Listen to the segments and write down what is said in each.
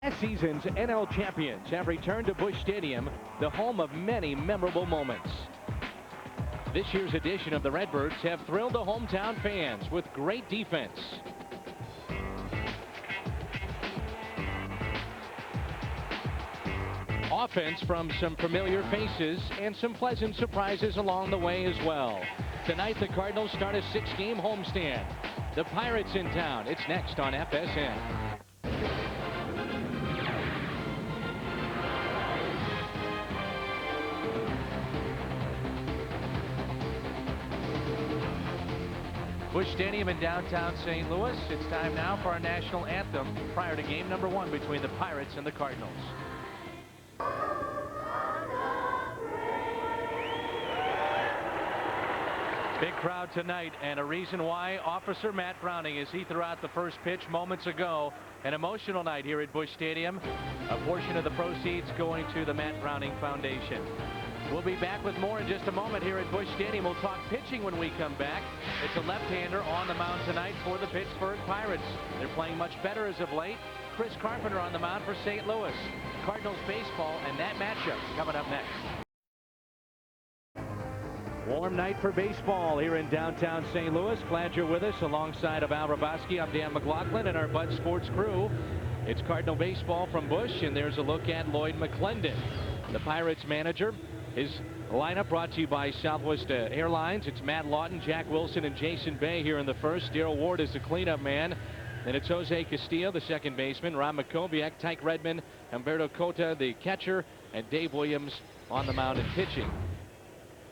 Last season's NL champions have returned to Busch Stadium, the home of many memorable moments. This year's edition of the Redbirds have thrilled the hometown fans with great defense. Offense from some familiar faces and some pleasant surprises along the way as well. Tonight the Cardinals start a 6-game homestand. The Pirates in town. It's next on FSN. Busch Stadium in downtown St. Louis. It's time now for our national anthem prior to game number 1 between the Pirates and the Cardinals. Big crowd tonight, and a reason why. Officer Matt Browning, as he threw out the first pitch moments ago. An emotional night here at Busch Stadium. A portion of the proceeds going to the Matt Browning Foundation. We'll be back with more in just a moment here at Busch Stadium. We'll talk pitching when we come back. It's a left-hander on the mound tonight for the Pittsburgh Pirates. They're playing much better as of late. Chris Carpenter on the mound for St. Louis. Cardinals baseball and that matchup coming up next. Warm night for baseball here in downtown St. Louis. Glad you're with us. Alongside of Al Rabowski, I'm Dan McLaughlin and our Bud Sports crew. It's Cardinal baseball from Busch, and there's a look at Lloyd McClendon, the Pirates manager. His lineup brought to you by Southwest Airlines. It's Matt Lawton, Jack Wilson, and Jason Bay here in the first. Darrell Ward is the cleanup man. Then it's Jose Castillo, the second baseman. Ron Makoviak, Tyke Redmond, Humberto Cota, the catcher, and Dave Williams on the mound and pitching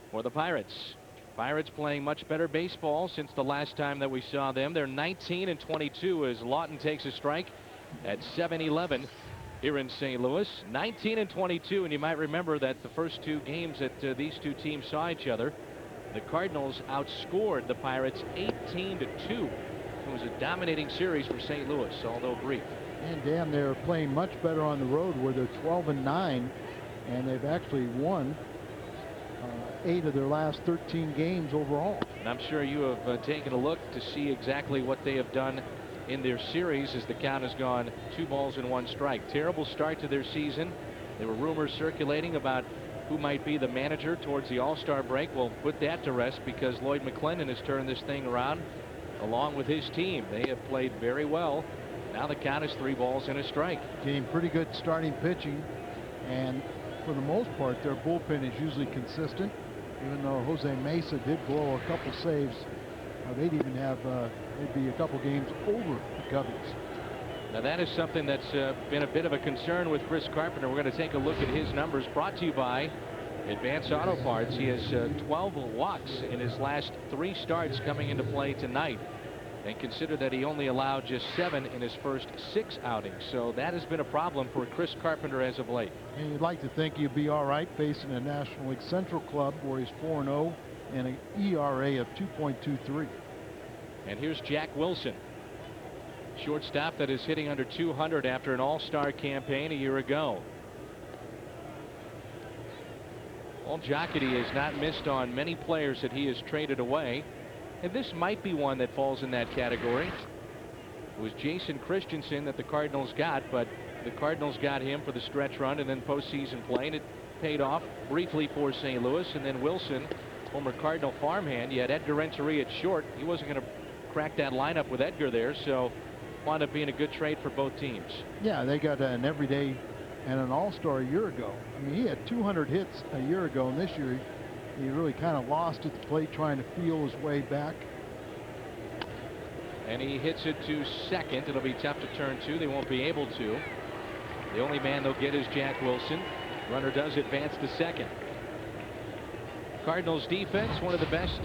for the Pirates. Pirates playing much better baseball since the last time that we saw them. They're 19-22 as Lawton takes a strike at 7-11. Here in St. Louis, 19-22, and you might remember that the first 2 games that these two teams saw each other, the Cardinals outscored the Pirates 18-2. It was a dominating series for St. Louis, although brief. And Dan, they're playing much better on the road, where they're 12-9, and they've actually won 8 of their last 13 games overall. And I'm sure you have taken a look to see exactly what they have done in their series as the count has gone 2 balls and 1 strike. Terrible start to their season. There were rumors circulating about who might be the manager towards the All-Star break. We'll put that to rest because Lloyd McClendon has turned this thing around along with his team. They have played very well. Now the count is 3 balls and a strike. Getting pretty good starting pitching, and for the most part their bullpen is usually consistent. Even though Jose Mesa did blow a couple saves, they'd even have maybe a couple games over the Cubbies. Now that is something that's been a bit of a concern with Chris Carpenter. We're going to take a look at his numbers, brought to you by Advanced Auto Parts. He has 12 walks in his last 3 starts coming into play tonight. And consider that he only allowed just 7 in his first 6 outings. So that has been a problem for Chris Carpenter as of late. And you'd like to think he'd be all right facing a National League Central club where he's 4-0 and an ERA of 2.23. And here's Jack Wilson, shortstop that is hitting under 200 after an all-star campaign a year ago. Well, Jocketty has not missed on many players that he has traded away, and this might be one that falls in that category. It was Jason Christensen that the Cardinals got, but the Cardinals got him for the stretch run and then postseason play, and it paid off briefly for St. Louis. And then Wilson, former Cardinal farmhand. You had Edgar Renteria at short. He wasn't going to crack that lineup with Edgar there, so wound up being a good trade for both teams. Yeah, they got an everyday and an all-star a year ago. I mean, he had 200 hits a year ago, and this year he really kind of lost at the plate trying to feel his way back. And he hits it to second. It'll be tough to turn 2. They won't be able to. The only man they'll get is Jack Wilson. Runner does advance to second. Cardinals defense, one of the best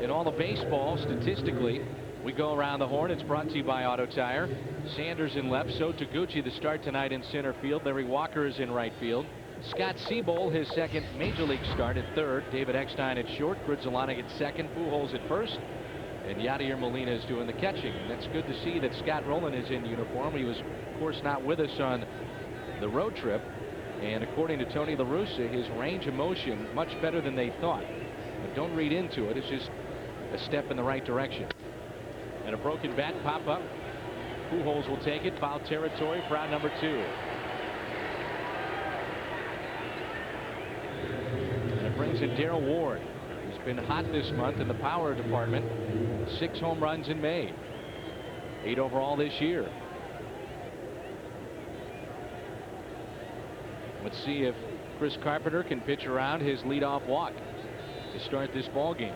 in all of baseball statistically. We go around the horn. It's brought to you by Auto Tire. Sanders in left, so Taguchi the start tonight in center field. Larry Walker is in right field. Scott Seabold, his second major league start, at third. David Eckstein at short. Grudzielanek at second. Pujols at first. And Yadier Molina is doing the catching. And that's good to see that Scott Rowland is in uniform. He was, of course, not with us on the road trip. And according to Tony La Russa, his range of motion much better than they thought. But don't read into it. It's just a step in the right direction. And a broken bat pop up Pujols will take it. Foul territory for out number 2. And it brings in Darrell Ward. He's been hot this month in the power department. 6 home runs in May. 8 overall this year. Let's see if Chris Carpenter can pitch around his leadoff walk to start this ball game.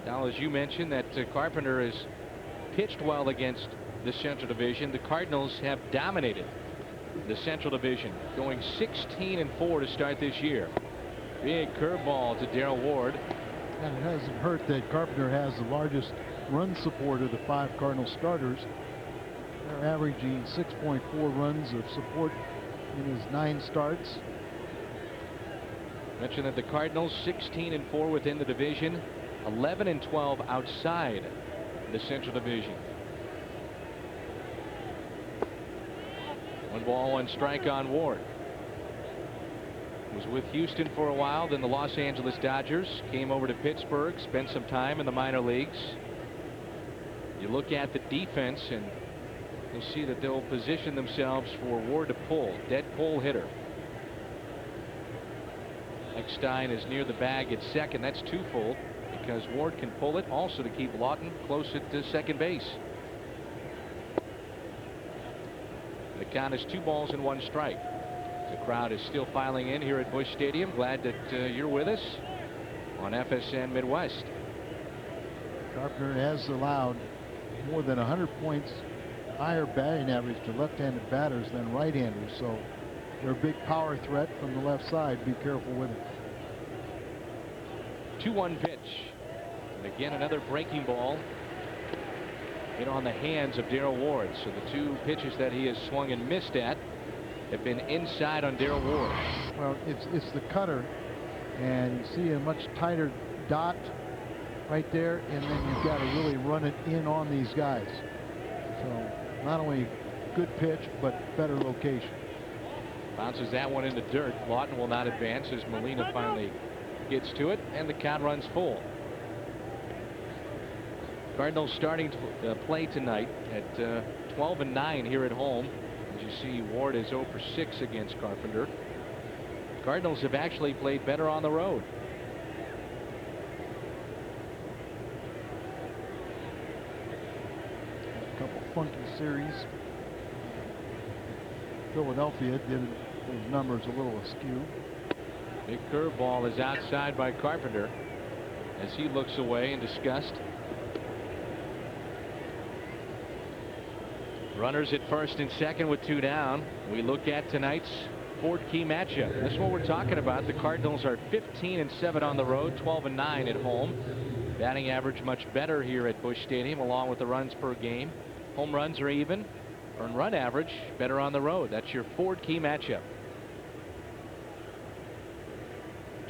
Now, as you mentioned, that Carpenter has pitched well against the Central Division. The Cardinals have dominated the Central Division, going 16-4 to start this year. Big curveball to Darrell Ward. And it hasn't hurt that Carpenter has the largest run support of the 5 Cardinal starters. They're averaging 6.4 runs of support in his 9 starts. Mentioned that the Cardinals 16-4 within the division, 11-12 outside the Central Division. 1 ball, 1 strike on Ward. Was with Houston for a while, then the Los Angeles Dodgers, came over to Pittsburgh, spent some time in the minor leagues. You look at the defense and you'll see that they'll position themselves for Ward to pull. Dead pull hitter. Eckstein is near the bag at second. That's twofold because Ward can pull it, also to keep Lawton close at second base. The count is 2 balls and 1 strike. The crowd is still filing in here at Busch Stadium. Glad that you're with us on FSN Midwest. Carpenter has allowed more than 100 points higher batting average to left-handed batters than right-handers, so they're a big power threat from the left side. Be careful with it. 2-1 pitch, and again another breaking ball in on the hands of Darrell Ward. So the 2 pitches that he has swung and missed at have been inside on Darrell Ward. Well, it's the cutter, and you see a much tighter dot right there, and then you've got to really run it in on these guys. So not only good pitch, but better location. Bounces that one into dirt. Lawton will not advance as Molina finally gets to it, and the count runs full. Cardinals starting to play tonight at 12-9 here at home. As you see, Ward is 0 for 6 against Carpenter. Cardinals have actually played better on the road. A couple funky series. Philadelphia did those numbers a little askew. Big curveball is outside by Carpenter as he looks away in disgust. Runners at first and second with 2 down. We look at tonight's 4th key matchup. This is what we're talking about. The Cardinals are 15-7 on the road, 12-9 at home. Batting average much better here at Busch Stadium, along with the runs per game. Home runs are even. Earned run average better on the road. That's your 4th key matchup.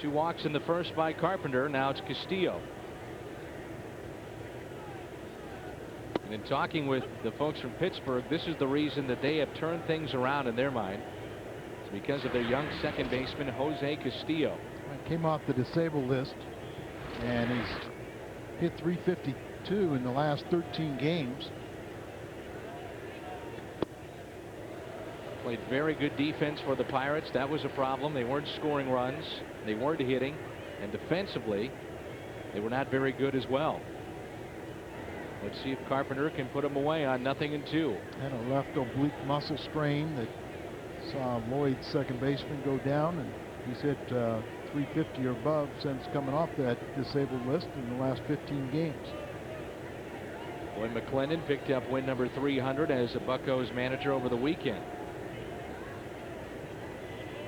2 walks in the first by Carpenter. Now it's Castillo. And in talking with the folks from Pittsburgh, this is the reason that they have turned things around in their mind. It's because of their young second baseman, Jose Castillo. Came off the disabled list, and he's hit .352 in the last 13 games. Played very good defense for the Pirates. That was a problem. They weren't scoring runs. They weren't hitting. And defensively, they were not very good as well. Let's see if Carpenter can put him away on 0-2. And a left oblique muscle strain that saw Lloyd's second baseman go down, and he's hit .350 or above since coming off that disabled list in the last 15 games. Boyd McClendon picked up win number 300 as a Buccos manager over the weekend.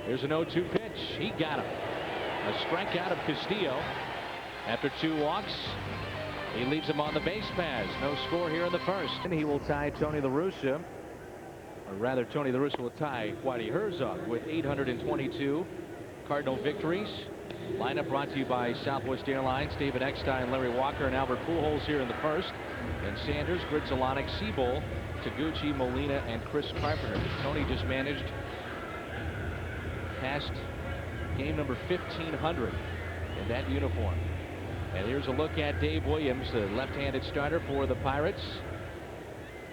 Here's an 0-2 pitch. He got him. A strikeout of Castillo after 2 walks. He leaves him on the base paths. No score here in the first. And he will tie Tony La Russa, or rather Tony La Russa will tie Whitey Herzog with 822 Cardinal victories. Lineup brought to you by Southwest Airlines. David Eckstein, Larry Walker, and Albert Pujols here in the first. And Sanders, Gridzolonic, Seabold, Taguchi, Molina, and Chris Carpenter. Tony just managed past game number 1500 in that uniform. And here's a look at Dave Williams, the left-handed starter for the Pirates.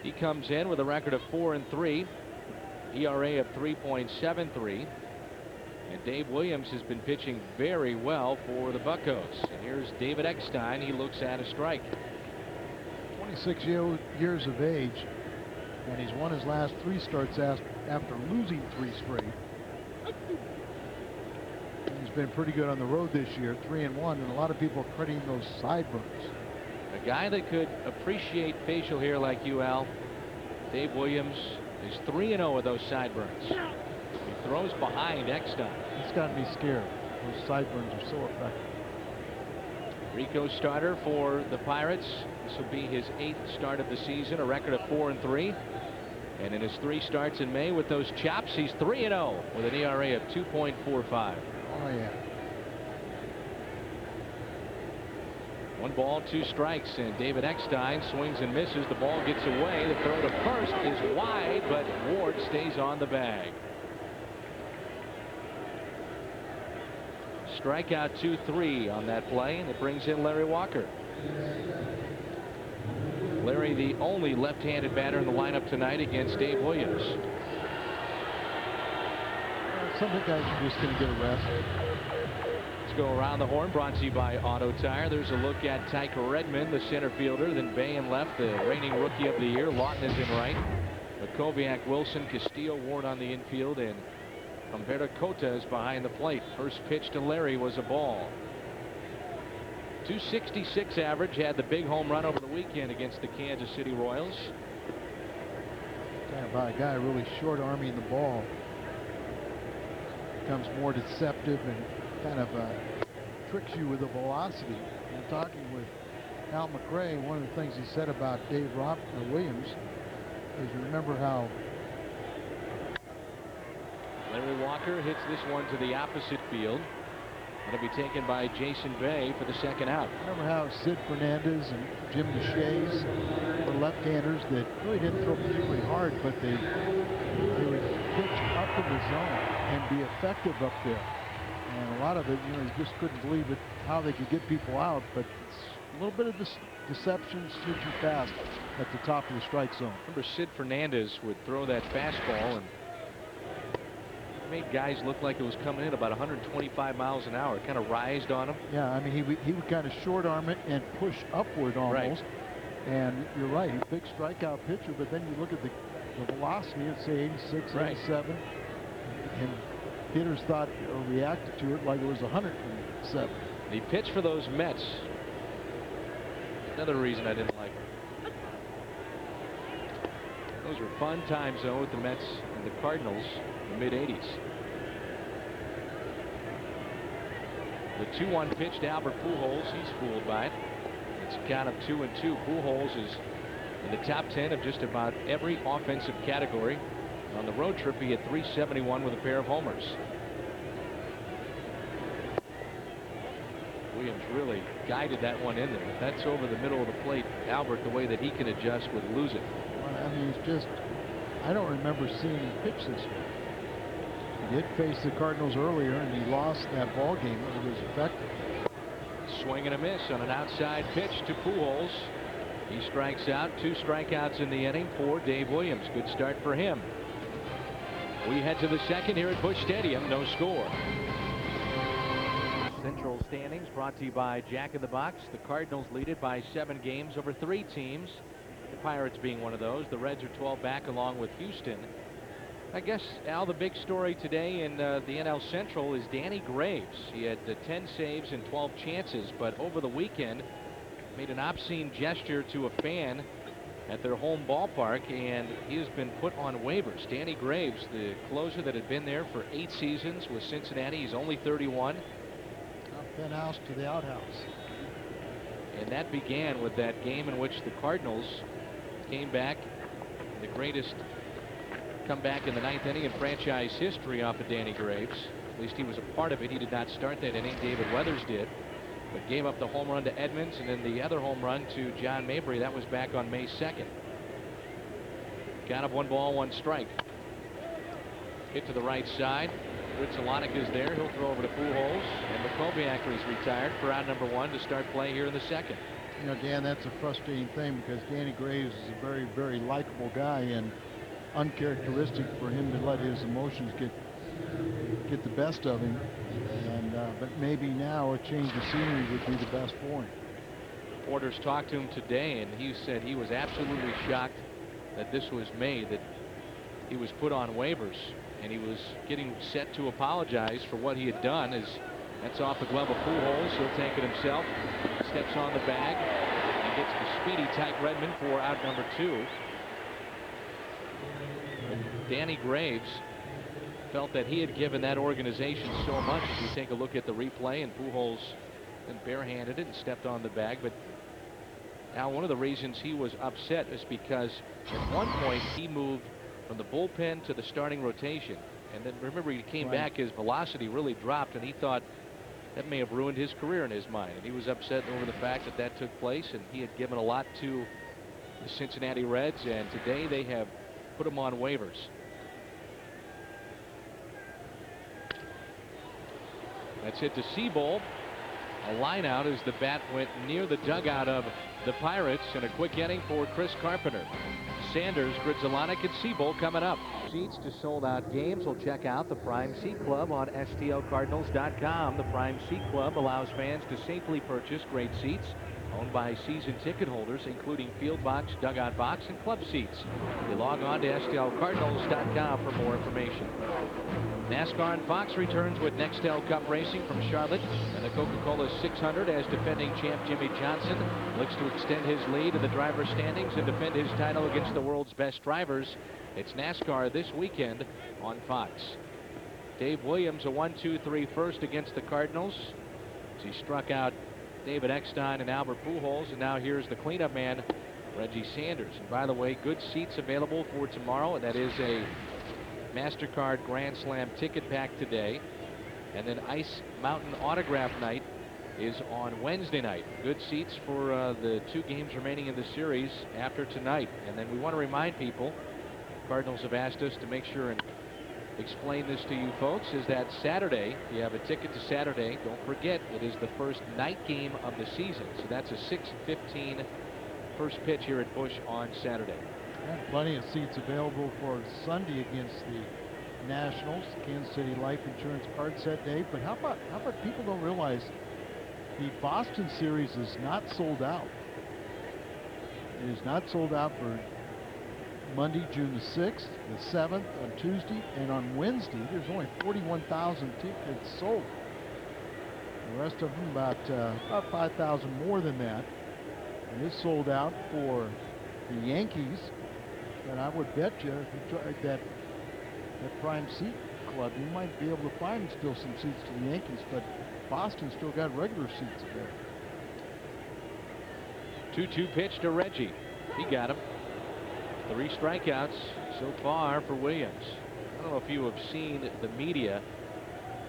He comes in with a record of 4-3, ERA of 3.73. And Dave Williams has been pitching very well for the Buccos. And here's David Eckstein. He looks at a strike. 26 years of age, and he's won his last 3 starts after losing 3 straight. He's been pretty good on the road this year, 3-1, and a lot of people are crediting those sideburns. A guy that could appreciate facial hair like you, Al. Dave Williams is 3-0 with those sideburns. He throws behind Eckstein. He's got to be scared. Those sideburns are so effective. Rico starter for the Pirates. This will be his 8th start of the season, a record of 4-3. And in his 3 starts in May with those chops, he's 3-0 with an ERA of 2.45. Oh, yeah. 1 ball, 2 strikes, and David Eckstein swings and misses. The ball gets away. The throw to first is wide, but Ward stays on the bag. Strikeout 2-3 on that play, and it brings in Larry Walker. Larry, the only left-handed batter in the lineup tonight against Dave Williams. Some of the guys are just going to get a rest. Let's go around the horn, brought to you by Auto Tire. There's a look at Tyke Redmond, the center fielder. Then Bay in left, the reigning rookie of the year. Lawton is in right. Makoviak, Wilson, Castillo, Ward on the infield, and Humberto Cota is behind the plate. First pitch to Larry was a ball. 266 average, had the big home run over the weekend against the Kansas City Royals. By a guy really short arming the ball. Becomes more deceptive and kind of tricks you with the velocity. And talking with Al McRae, one of the things he said about Dave Williams is, you remember how Larry Walker hits this one to the opposite field. It'll be taken by Jason Bay for the second out. Remember how Sid Fernandez and Jim Deshaies were left-handers that really didn't throw particularly hard, but they would pitch up in the zone and be effective up there. And a lot of it, you just couldn't believe it, how they could get people out, but it's a little bit of deception, shoot you fast at the top of the strike zone. Remember, Sid Fernandez would throw that fastball and made guys look like it was coming in about 125 miles an hour. It kind of rised on him. Yeah, I mean, he would kind of short arm it and push upward almost. Right. And you're right, he's a big strikeout pitcher, but then you look at the velocity, it's say 86, right. 87, and hitters thought or reacted to it like it was 107. He pitched for those Mets. Another reason I didn't like him. Those were fun times, though, with the Mets and the Cardinals in the mid-'80s. The 2-1 pitch to Albert Pujols. He's fooled by it. It's a count of 2-2. Pujols is in the top 10 of just about every offensive category. On the road trip, he had 371 with a pair of homers. Williams really guided that one in there. That's over the middle of the plate. Albert, the way that he can adjust, would lose it. Well, I mean, it's just, I don't remember seeing him pitch this way. He did face the Cardinals earlier, and he lost that ball game, but it was effective. Swing and a miss on an outside pitch to Pujols. He strikes out. 2 strikeouts in the inning for Dave Williams. Good start for him. We head to the second here at Busch Stadium. No score. Central standings brought to you by Jack in the Box. The Cardinals lead it by 7 games over 3 teams. The Pirates being one of those. The Reds are 12 back along with Houston. I guess, Al, the big story today in the NL Central is Danny Graves. He had 10 saves and 12 chances, but over the weekend made an obscene gesture to a fan at their home ballpark, and he has been put on waivers. Danny Graves, the closer that had been there for 8 seasons with Cincinnati, he's only 31. Penthouse to the outhouse. And that began with that game in which the Cardinals came back, the greatest comeback in the 9th inning in franchise history off of Danny Graves. At least he was a part of it. He did not start that inning. David Weathers did, but gave up the home run to Edmonds and then the other home run to John Mabry. That was back on May 2nd. Count of 1 ball, 1 strike. Hit to the right side. Gritzalonic is there. He'll throw over to Pujols, and McCobiac is retired for out number 1 to start play here in the second. You know, Dan, that's a frustrating thing because Danny Graves is a very, very likable guy, and uncharacteristic for him to let his emotions get the best of him. And but maybe now a change of scenery would be the best for him. Reporters talked to him today, and he said he was absolutely shocked that this was made, that he was put on waivers, and he was getting set to apologize for what he had done. As that's off the glove of Pujols. He'll take it himself, steps on the bag, and gets the speedy Tyke Redmond for out number 2. Danny Graves felt that he had given that organization so much. If you take a look at the replay, and Pujols then barehanded it and stepped on the bag. But now one of the reasons he was upset is because at one point he moved from the bullpen to the starting rotation, and then remember he came back, his velocity really dropped, and he thought that may have ruined his career in his mind, and he was upset over the fact that that took place, and he had given a lot to the Cincinnati Reds, and today they have put him on waivers. That's hit to Seabold. A line out as the bat went near the dugout of the Pirates, and a quick inning for Chris Carpenter. Sanders, Gritzalonic, and Seabold coming up. Seats to sold-out games. We'll check out the Prime Seat Club on STLCardinals.com. The Prime Seat Club allows fans to safely purchase great seats owned by season ticket holders, including field box, dugout box, and club seats. You log on to STLCardinals.com for more information. NASCAR and Fox returns with Nextel Cup Racing from Charlotte, and the Coca-Cola 600 as defending champ Jimmy Johnson looks to extend his lead in the driver's standings and defend his title against the world's best drivers. It's NASCAR this weekend on Fox. Dave Williams a 1-2-3 first against the Cardinals as he struck out David Eckstein and Albert Pujols, and now here's the cleanup man, Reggie Sanders. And by the way, good seats available for tomorrow, and that is a MasterCard Grand Slam ticket pack today, and then Ice Mountain Autograph Night is on Wednesday night. Good seats for the 2 games remaining in the series after tonight. And then we want to remind people, Cardinals have asked us to make sure and explain this to you folks, is that Saturday, if you have a ticket to Saturday, don't forget it is the first night game of the season. So that's a 6:15 first pitch here at Busch on Saturday. And plenty of seats available for Sunday against the Nationals. Kansas City Life Insurance card set day. But how about people don't realize the Boston series is not sold out. It is not sold out for Monday, June the 6th, the 7th, on Tuesday, and on Wednesday. There's only 41,000 tickets sold. The rest of them about 5,000 more than that. And it's sold out for the Yankees. And I would bet you if you tried that Prime Seat Club, you might be able to find still some seats to the Yankees, but Boston still got regular seats available. 2-2 pitch to Reggie. He got him. 3 strikeouts so far for Williams. I don't know if you have seen the media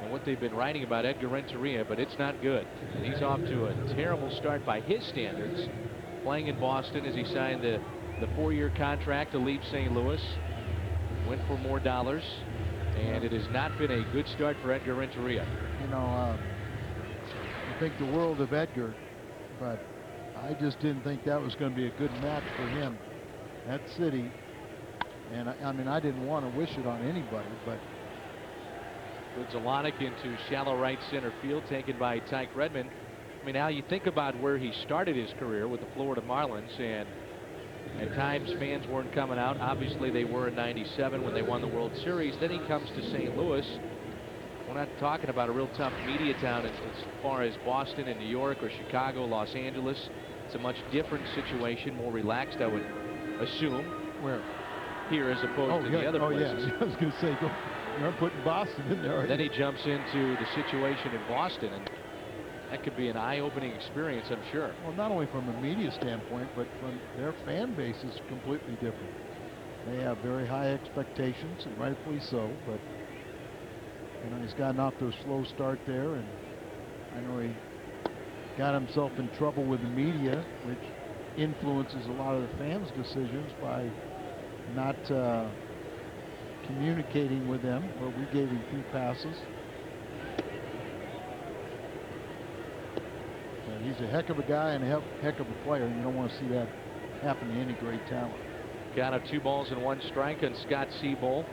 and what they've been writing about Edgar Renteria, but it's not good. And he's off to a terrible start by his standards, playing in Boston as he signed the 4-year contract to leave St. Louis, went for more dollars, and it has not been a good start for Edgar Renteria. You know, I think the world of Edgar, but I just didn't think that was going to be a good match for him. That city, and I mean, I didn't want to wish it on anybody, but Gritzalonic into shallow right center field, taken by Tyke Redmond. I mean, now you think about where he started his career with the Florida Marlins, and at times fans weren't coming out. Obviously they were in '97 when they won the World Series. Then he comes to St. Louis. We're not talking about a real tough media town as far as Boston and New York or Chicago, Los Angeles. It's a much different situation, more relaxed, I would assume. Where? Here as opposed to the other places. Yeah. I was going to say, you're putting Boston in there. Then he jumps into the situation in Boston, and that could be an eye-opening experience, I'm sure. Well, not only from a media standpoint, but from their fan base is completely different. They have very high expectations, and rightfully so, but you know, he's gotten off to a slow start there, and I know he got himself in trouble with the media, which influences a lot of the fans' decisions by not communicating with them, but we gave him 3 passes. But he's a heck of a guy and a heck of a player, and you don't want to see that happen to any great talent. Count of 2 balls and 1 strike on Scott Seabold.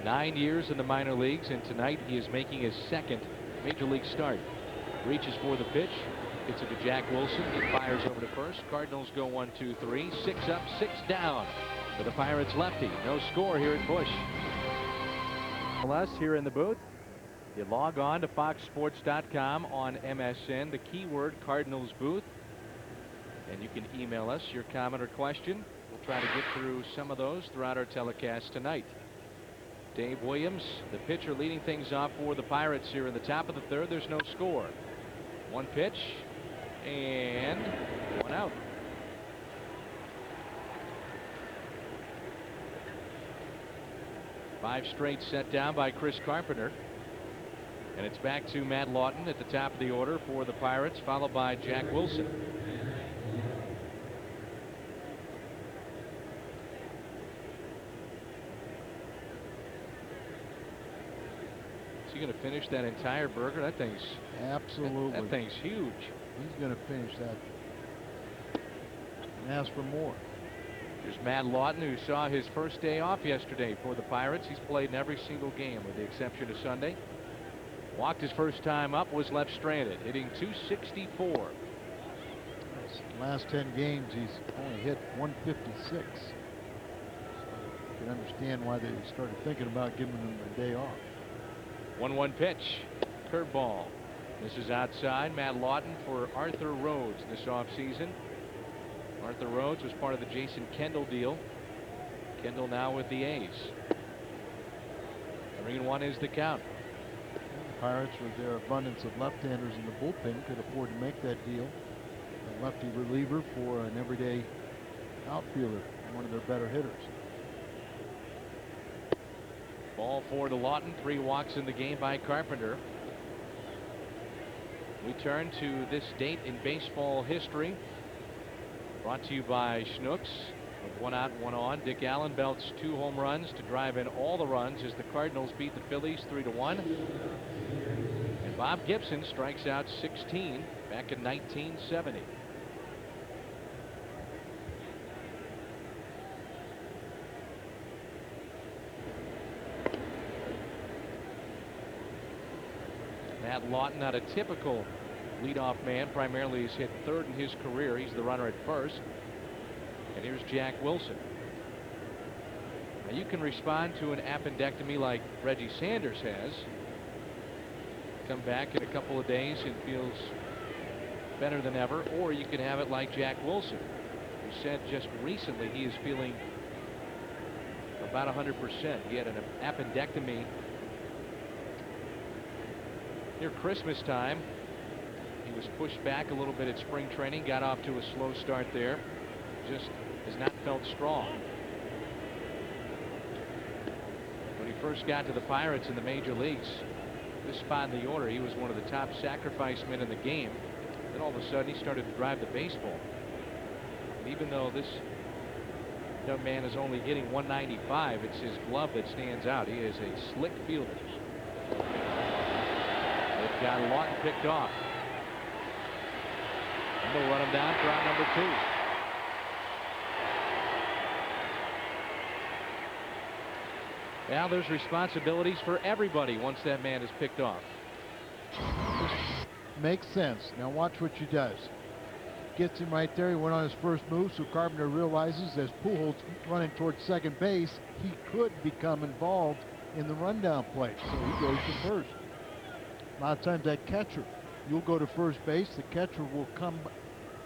9 years in the minor leagues, and tonight he is making his 2nd major league start. Reaches for the pitch. Gets it to Jack Wilson. He fires over to first. Cardinals go 1, 2, 3. 6 up, 6 down for the Pirates lefty. No score here at Busch. Us here in the booth. You log on to foxsports.com on MSN. The keyword Cardinals booth. And you can email us your comment or question. We'll try to get through some of those throughout our telecast tonight. Dave Williams, the pitcher, leading things off for the Pirates here in the top of the 3rd. There's no score. 1 pitch and 1 out. Five straight set down by Chris Carpenter. And it's back to Matt Lawton at the top of the order for the Pirates, followed by Jack Wilson. Is he going to finish that entire Burgh? That thing's absolutely. That thing's huge. He's going to finish that and ask for more. There's Matt Lawton, who saw his first day off yesterday for the Pirates. He's played in every single game with the exception of Sunday. Walked his first time up, was left stranded, hitting .264. Last 10 games, he's only hit .156. So you can understand why they started thinking about giving him a day off. 1-1 pitch, curveball. This is outside. Matt Lawton for Arthur Rhodes this offseason. Arthur Rhodes was part of the Jason Kendall deal. Kendall now with the A's. 3-1 is the count. The Pirates, with their abundance of left-handers in the bullpen, could afford to make that deal. A lefty reliever for an everyday outfielder, one of their better hitters. Ball 4 to Lawton. 3 walks in the game by Carpenter. We turn to this date in baseball history. Brought to you by Schnucks. With 1 out, 1 on. Dick Allen belts 2 home runs to drive in all the runs as the Cardinals beat the Phillies 3-1. And Bob Gibson strikes out 16 back in 1970. Matt Lawton, not a typical leadoff man. Primarily he's hit 3rd in his career. He's the runner at first. And here's Jack Wilson. Now you can respond to an appendectomy like Reggie Sanders has. Come back in a couple of days and feels better than ever. Or you can have it like Jack Wilson, who said just recently he is feeling about 100%. He had an appendectomy near Christmas time. He was pushed back a little bit at spring training, got off to a slow start there. Just has not felt strong. When he first got to the Pirates in the major leagues, this spot in the order, he was one of the top sacrifice men in the game. Then all of a sudden he started to drive the baseball. And even though this young man is only hitting .195, it's his glove that stands out. He is a slick fielder. They've got Lawton picked off. And they'll run him down for out number 2. Now there's responsibilities for everybody once that man is picked off. Makes sense. Now watch what she does. Gets him right there. He went on his first move, so Carpenter realizes as Pujols running towards second base, he could become involved in the rundown play. So he goes to first. A lot of times that catcher, you'll go to first base, the catcher will come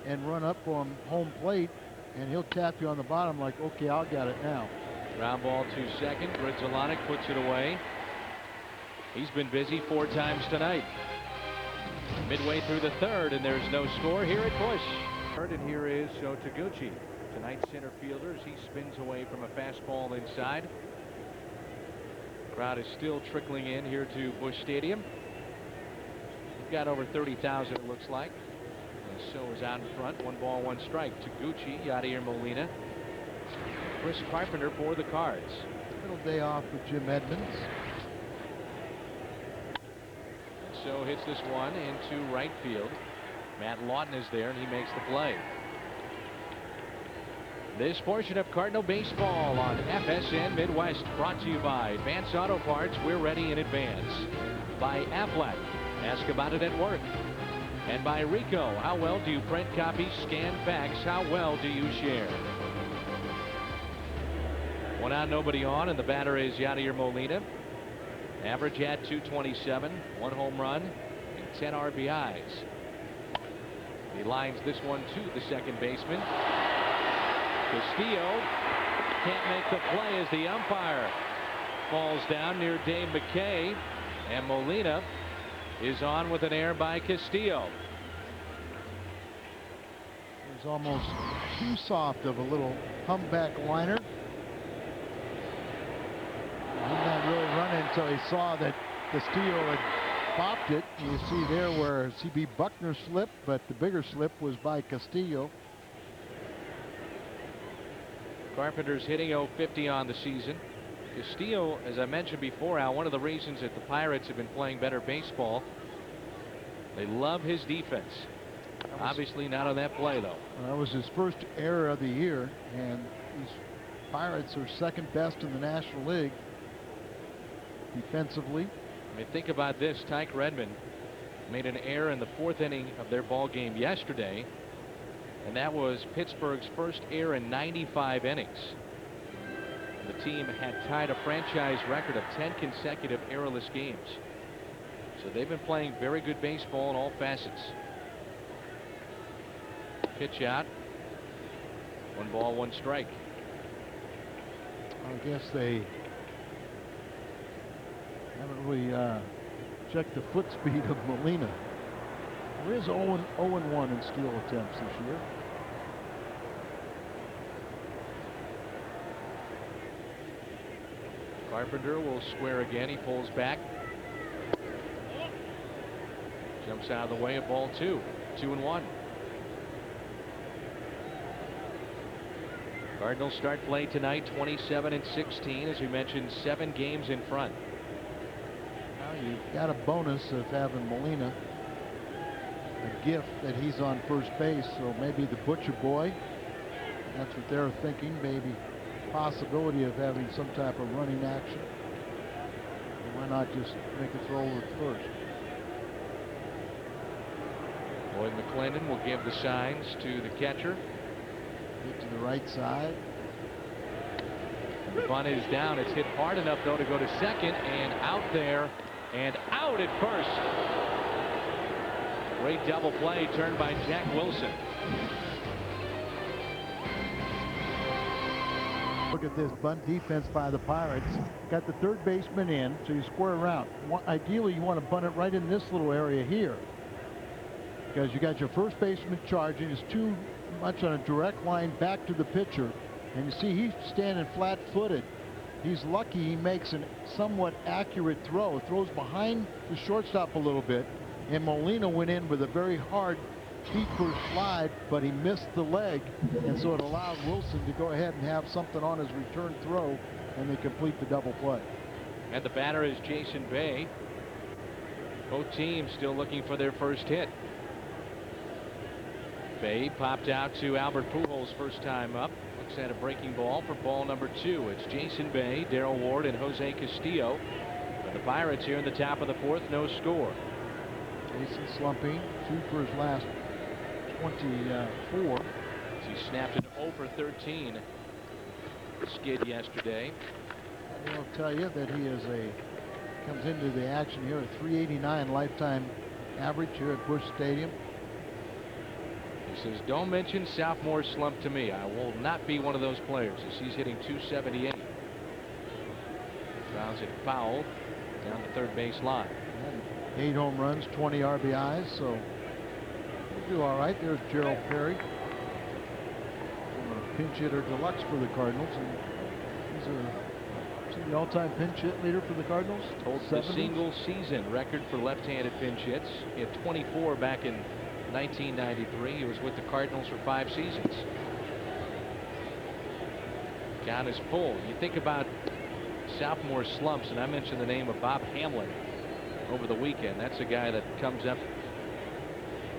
and run up on home plate, and he'll tap you on the bottom like, okay, I'll get it now. Ground ball to second. Grzelcyk puts it away. He's been busy 4 times tonight. Midway through the 3rd, and there's no score here at Busch. And here is Taguchi, tonight's center fielder, as he spins away from a fastball inside. Crowd is still trickling in here to Busch Stadium. We've got over 30,000, it looks like. And so is out in front. 1 ball, 1 strike. Taguchi, Yadier Molina. Chris Carpenter for the Cards. Little day off with Jim Edmonds. So hits this one into right field. Matt Lawton is there, and he makes the play. This portion of Cardinal baseball on FSN Midwest brought to you by Advance Auto Parts. We're ready in advance. By Aflac. Ask about it at work. And by Rico. How well do you print copies, scan fax? How well do you share? One out, nobody on, and the batter is Yadier Molina. Average at 227, 1 home run, and 10 RBIs. He lines this one to the second baseman. Castillo can't make the play as the umpire falls down near Dave McKay, and Molina is on with an error by Castillo. It was almost too soft of a little humpback liner. He did not really run it until he saw that Castillo had popped it. You see there where C.B. Buckner slipped, but the bigger slip was by Castillo. Carpenter's hitting .050 on the season. Castillo, as I mentioned before, Al, one of the reasons that the Pirates have been playing better baseball, they love his defense. Obviously not on that play, though. That was his first error of the year, and these Pirates are second best in the National League defensively. I mean, think about this. Tyke Redmond made an error in the 4th inning of their ball game yesterday, and that was Pittsburgh's first error in 95 innings. The team had tied a franchise record of 10 consecutive errorless games. So they've been playing very good baseball in all facets. Pitch out. 1 ball, 1 strike. I guess they haven't really checked the foot speed of Molina. There is 0-1 in steal attempts this year. Carpenter will square again. He pulls back. Jumps out of the way of ball 2. 2-1. Cardinals start play tonight 27-16. As we mentioned, 7 games in front. Now you've got a bonus of having Molina, a gift that he's on first base, so maybe the Butcher Boy, that's what they're thinking, maybe possibility of having some type of running action. Why not just make a throw over at first? Lloyd McClendon will give the signs to the catcher. Get to the right side. And the bunt is down. It's hit hard enough, though, to go to second, and out there, and out at first. Great double play turned by Jack Wilson. Look at this bunt defense by the Pirates. Got the third baseman in, so you square around. Ideally, you want to bunt it right in this little area here, because you got your first baseman charging. It's too much on a direct line back to the pitcher, and you see he's standing flat-footed. He's lucky he makes a somewhat accurate throw. Throws behind the shortstop a little bit, and Molina went in with a very hard feet-first slide, but he missed the leg, and so it allowed Wilson to go ahead and have something on his return throw, and they complete the double play. And the batter is Jason Bay. Both teams still looking for their first hit. Bay popped out to Albert Pujols first time up. Looks at a breaking ball for ball number 2. It's Jason Bay, Darrell Ward, and Jose Castillo. But the Pirates here in the top of the 4th, no score. Jason slumping, 2 for his last 24. He snapped an 0 for 13 skid yesterday. I'll tell you that he is comes into the action here at 389 lifetime average here at Busch Stadium. He says, don't mention sophomore slump to me. I will not be one of those players. As he's hitting 278. Fouls it foul down the third base line. 8 home runs, 20 RBIs, so he'll do all right. There's Gerald Perry, pinch hitter deluxe for the Cardinals, and he's the all-time pinch hit leader for the Cardinals. Holds the single season record for left-handed pinch hits. He had 24 back in 1993. He was with the Cardinals for 5 seasons. Count is full. You think about sophomore slumps, and I mentioned the name of Bob Hamlin over the weekend. That's a guy that comes up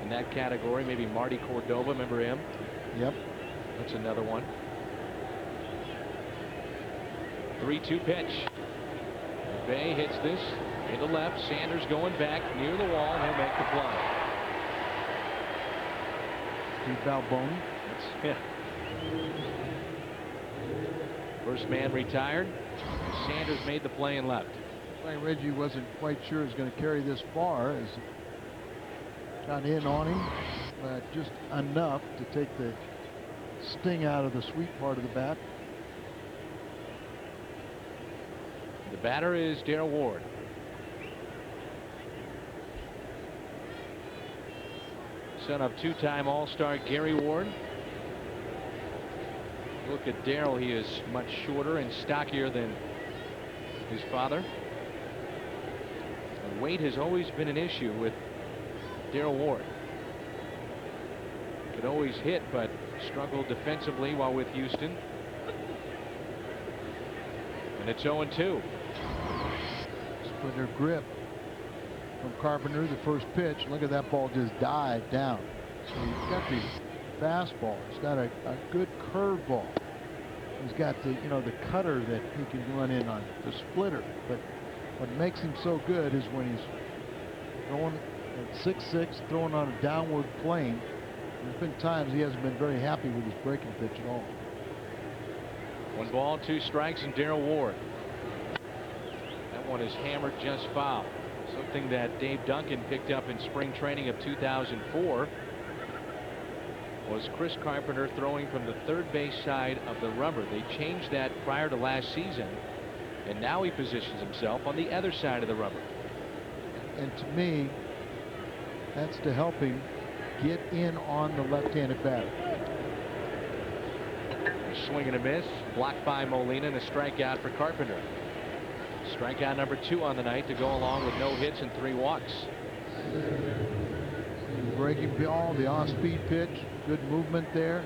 in that category. Maybe Marty Cordova, remember him? Yep. That's another one. 3-2 pitch. Bay hits this into left. Sanders going back near the wall, and he'll make the play. Steve Balboni. Yeah. First man retired. Sanders made the play and left. Like Reggie wasn't quite sure he was going to carry this far, as got in on him, but just enough to take the sting out of the sweet part of the bat. The batter is Darryl Ward. Son of two-time All-Star Gary Ward. Look at Darryl. He is much shorter and stockier than his father. And weight has always been an issue with Darryl Ward. Could always hit, but struggled defensively while with Houston. And it's 0-2. Splinter grip from Carpenter, the first pitch. Look at that ball just dive down. So he's got the fastball. He's got a good curveball. He's got the the cutter that he can run in on, the splitter. But what makes him so good is when he's throwing at 6'6", throwing on a downward plane. There's been times he hasn't been very happy with his breaking pitch at all. 1 ball, 2 strikes, and Darryl Ward. That one is hammered just foul. Something that Dave Duncan picked up in spring training of 2004 was Chris Carpenter throwing from the third base side of the rubber. They changed that prior to last season, and now he positions himself on the other side of the rubber. And to me, that's to help him get in on the left-handed batter. A swing and a miss, blocked by Molina, and a strikeout for Carpenter. Strikeout number 2 on the night to go along with no hits and 3 walks. Breaking ball, the off-speed pitch, good movement there.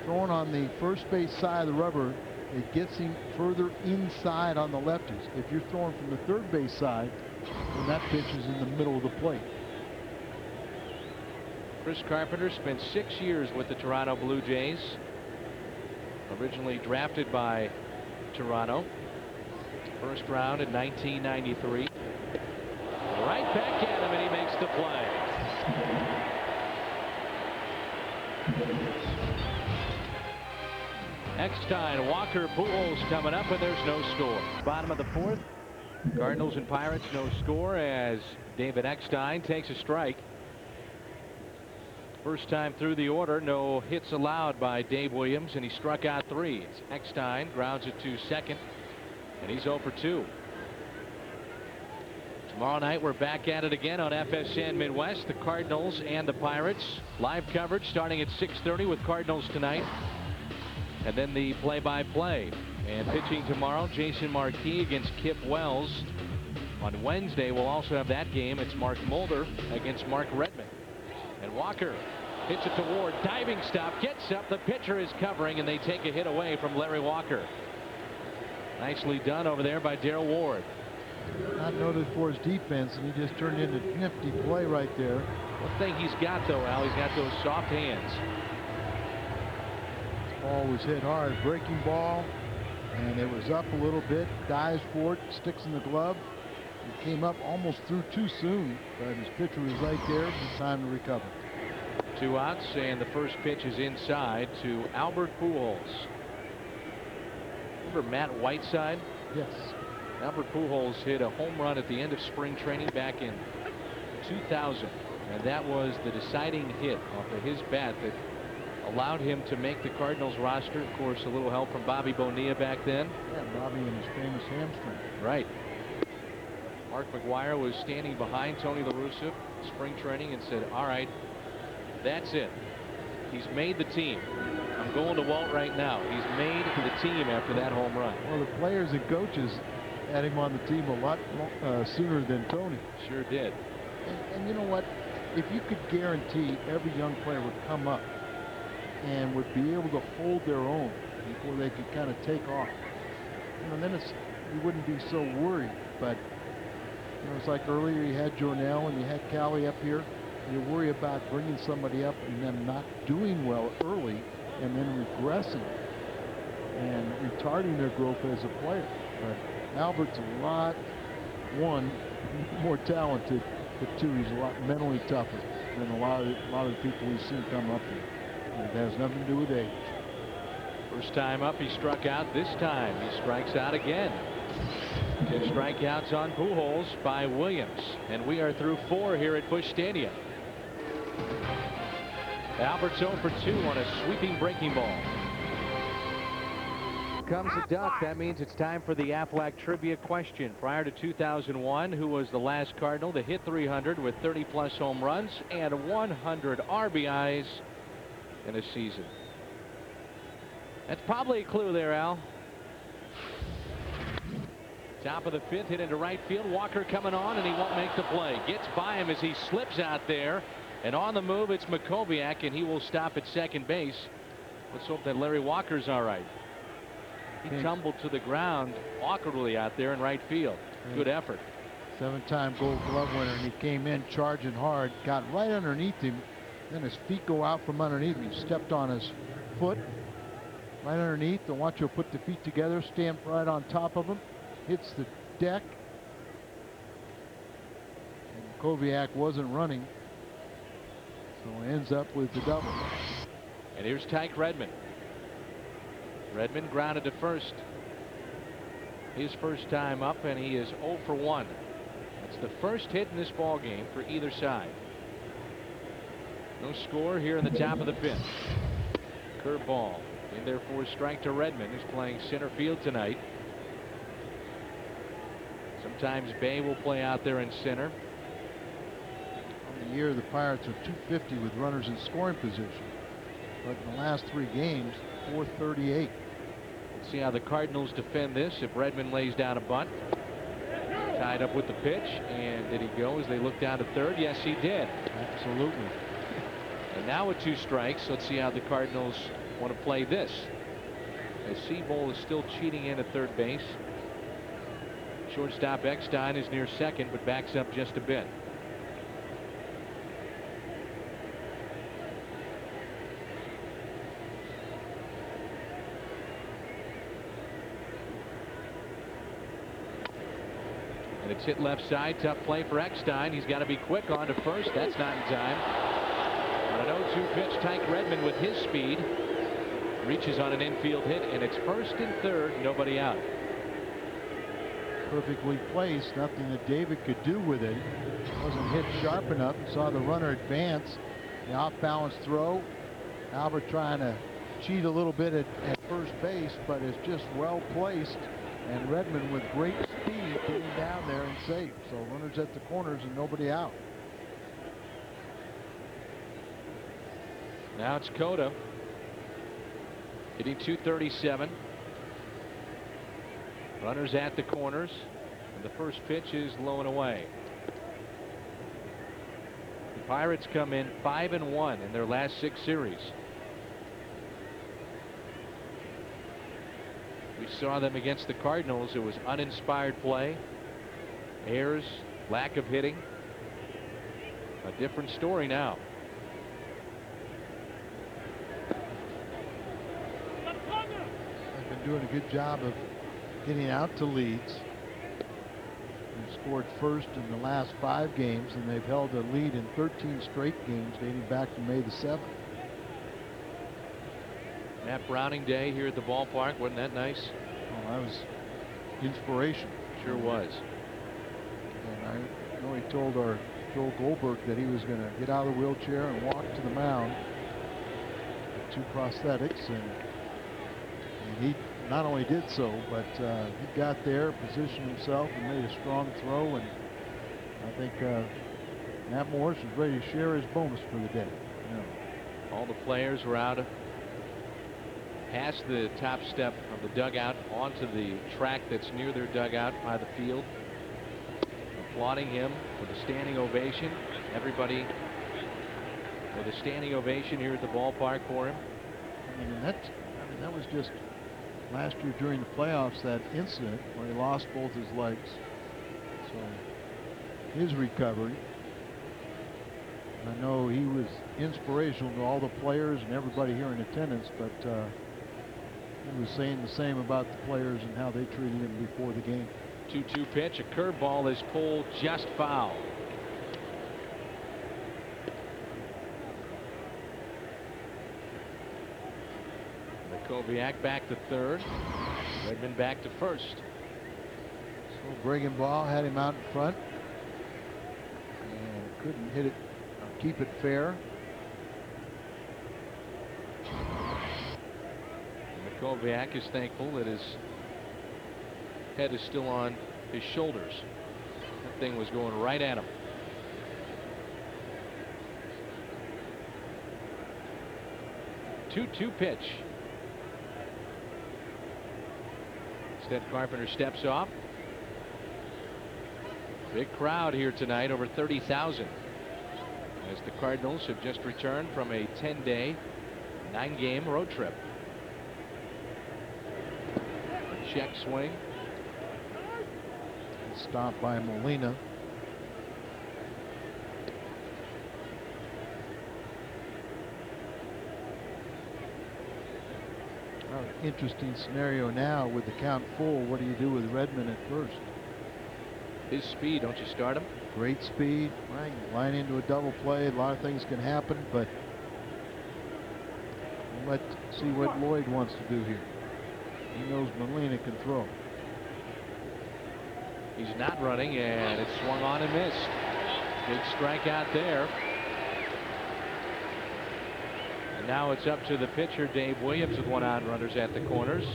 Throwing on the first base side of the rubber, it gets him further inside on the lefties. If you're throwing from the third base side, then that pitch is in the middle of the plate. Chris Carpenter spent 6 years with the Toronto Blue Jays. Originally drafted by Toronto. First round in 1993. Right back at him, and he makes the play. Eckstein, Walker, Pujols coming up, and there's no score. Bottom of the 4th. Cardinals and Pirates, no score as David Eckstein takes a strike. First time through the order, no hits allowed by Dave Williams, and he struck out 3. It's Eckstein, grounds it to second, and he's 0 for 2. Tomorrow night we're back at it again on FSN Midwest, the Cardinals and the Pirates. Live coverage starting at 6:30 with Cardinals tonight, and then the play-by-play. And pitching tomorrow, Jason Marquis against Kip Wells. On Wednesday we'll also have that game. It's Mark Mulder against Mark Redmond. And Walker hits it to Ward. Diving stop, gets up. The pitcher is covering, and they take a hit away from Larry Walker. Nicely done over there by Darryl Ward. Not noted for his defense, and he just turned into a nifty play right there. One thing he's got, though, Al, he's got those soft hands. This ball was hit hard. Breaking ball, and it was up a little bit. Dives for it, sticks in the glove. He came up almost through too soon, but his pitcher was right there. Just time to recover. 2 outs, and the first pitch is inside to Albert Pujols. Remember Matt Whiteside? Yes. Albert Pujols hit a home run at the end of spring training back in 2000, and that was the deciding hit off of his bat that allowed him to make the Cardinals roster. Of course, a little help from Bobby Bonilla back then. Yeah, Bobby and his famous hamstring. Right. Mark McGuire was standing behind Tony La Russa spring training and said, all right, that's it. He's made the team. I'm going to Walt right now. He's made the team after that home run. Well, the players and coaches had him on the team a lot sooner than Tony. Sure did. And you know what? If you could guarantee every young player would come up and would be able to hold their own before they could kind of take off. Then you wouldn't be so worried. But it's like earlier you had Jornell and you had Callie up here. You worry about bringing somebody up and them not doing well early and then regressing and retarding their growth as a player. But Albert's a lot, one, more talented, but two, he's a lot mentally tougher than a lot of the people we've seen come up here. And it has nothing to do with age. First time up, he struck out. This time he strikes out again. 10 strikeouts on Pujols by Williams, and we are through 4 here at Busch Stadium. Albert's 0 for 2 on a sweeping breaking ball. Comes a duck. That means it's time for the Aflac trivia question. Prior to 2001, who was the last Cardinal to hit 300 with 30-plus home runs and 100 RBIs in a season? That's probably a clue there, Al. Top of the 5th, hit into right field. Walker coming on, and he won't make the play. Gets by him as he slips out there. And on the move, it's Makoviak, and he will stop at second base. Let's hope that Larry Walker's all right. He tumbled to the ground awkwardly out there in right field. Good effort. 7-time Gold Glove winner, and he came in charging hard, got right underneath him. Then his feet go out from underneath him. He stepped on his foot right underneath. And watch him put the feet together, stand right on top of him. Hits the deck. And Makoviak wasn't running, so ends up with the double. And here's Tyke Redmond. Redmond grounded to first. His first time up, and he is 0 for 1. That's the first hit in this ball game for either side. No score here in the top of the 5th. Curveball in there for a strike to Redmond, who's playing center field tonight. Sometimes Bay will play out there in center. On the year, the Pirates are 250 with runners in scoring position, but in the last 3 games, 438. Let's see how the Cardinals defend this. If Redmond lays down a bunt, tied up with the pitch, and did he go as they look down to third? Yes, he did. Absolutely. And now with 2 strikes, let's see how the Cardinals want to play this. As Seabold is still cheating in at third base. Shortstop Eckstein is near second, but backs up just a bit. And it's hit left side. Tough play for Eckstein. He's got to be quick on to first. That's not in time. On an 0-2 pitch, Tyke Redmond with his speed reaches on an infield hit, and it's first and third, nobody out. Perfectly placed. Nothing that David could do with it. Wasn't hit sharp enough. Saw the runner advance. The off-balance throw. Albert trying to cheat a little bit at first base, but it's just well placed. And Redmond with great speed getting down there and safe. So runners at the corners and nobody out. Now it's Cota hitting .237. Runners at the corners, and the first pitch is low and away. The Pirates come in 5-1 in their last 6 series. We saw them against the Cardinals. It was uninspired play, errors, lack of hitting. A different story now. They've been doing a good job of getting out to leads. They've scored first in the last 5 games, and they've held a lead in 13 straight games dating back to May the 7th. Matt Browning Day here at the ballpark. Wasn't that nice? Oh, that was inspiration. Sure was. And I know he told our Joel Goldberg that he was going to get out of the wheelchair and walk to the mound with 2 prosthetics, and he not only did so, but he got there, positioned himself, and made a strong throw. And I think Matt Morris was ready to share his bonus for the day. Yeah. All the players were out past the top step of the dugout onto the track that's near their dugout by the field, applauding him with a standing ovation. Everybody with a standing ovation here at the ballpark for him. I mean, that was just last year during the playoffs, that incident where he lost both his legs. So his recovery. I know he was inspirational to all the players and everybody here in attendance, but he was saying the same about the players and how they treated him before the game. 2-2 pitch. A curveball is pulled just foul. Kobiak back to third. Redmond back to first. So breaking ball had him out in front and couldn't hit it, keep it fair. Kobiak is thankful that his head is still on his shoulders. That thing was going right at him. Two-two pitch. Instead, Carpenter steps off. Big crowd here tonight, over 30,000, as the Cardinals have just returned from a 10-day, 9-game road trip. Check swing. Stopped by Molina. Interesting scenario now with the count full. What do you do with Redmond at first? His speed, don't you start him? Great speed. Right, line into a double play. A lot of things can happen, but let's see what Lloyd wants to do here. He knows Molina can throw. He's not running, and it's swung on and missed. Big strikeout there. And now it's up to the pitcher, Dave Williams, with one out, runners at the corners.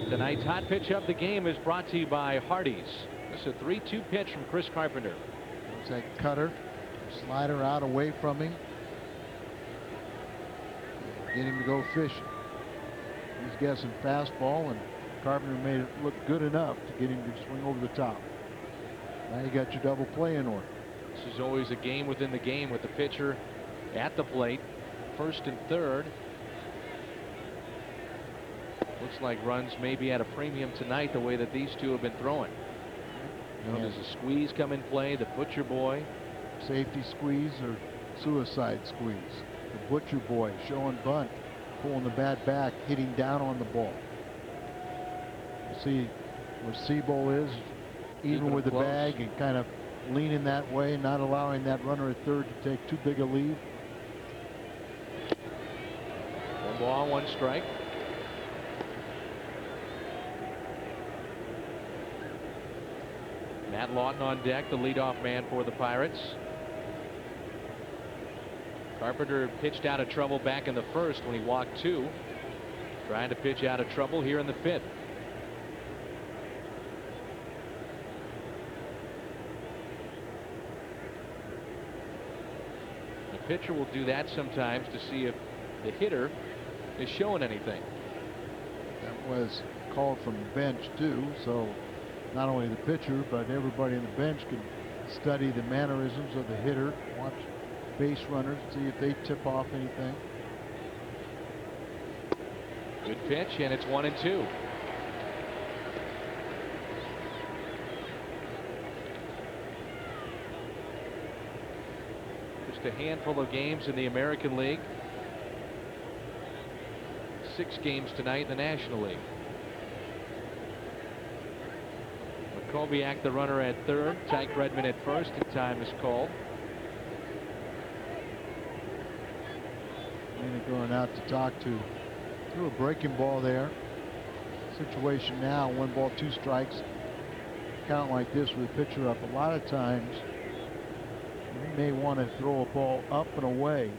Tonight's hot pitch of the game is brought to you by Hardee's. This is a 3-2 pitch from Chris Carpenter. There's that cutter, slider out away from him. Get him to go fishing. He's guessing fastball, and Carpenter made it look good enough to get him to swing over the top. Now you got your double play in order. This is always a game within the game with the pitcher at the plate, first and third. Looks like runs may be at a premium tonight the way that these two have been throwing. You know, does a squeeze come in play? The Butcher Boy. Safety squeeze or suicide squeeze. The Butcher Boy showing bunt, pulling the bat back, hitting down on the ball. You see where Seabold is, even with the bag, and kind of leaning that way, not allowing that runner at third to take too big a lead. 1 ball, 1 strike. Matt Lawton on deck, the leadoff man for the Pirates. Carpenter pitched out of trouble back in the first when he walked 2. Trying to pitch out of trouble here in the 5th. The pitcher will do that sometimes to see if the hitter is showing anything. That was called from the bench too, so not only the pitcher but everybody on the bench can study the mannerisms of the hitter, watch base runners, see if they tip off anything. Good pitch, and it's 1-2. Just a handful of games in the American League. 6 games tonight in the National League. Kobiak, the runner, at third. Tyke Redmond at first, and time is called. Going out to talk to, threw a breaking ball there. Situation now, 1 ball, 2 strikes. Count like this with the pitcher up. A lot of times you may want to throw a ball up and away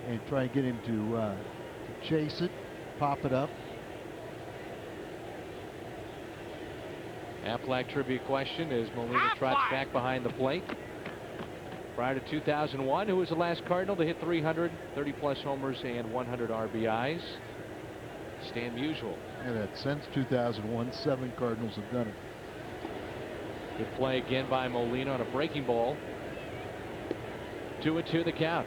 and try and get him to chase it, pop it up. Aflac trivia question as Molina trots back behind the plate. Prior to 2001, who was the last Cardinal to hit 300, 30-plus homers, and 100 RBIs? Stan Musial. Yeah, that since 2001, 7 Cardinals have done it. Good play again by Molina on a breaking ball. 2-2 the count.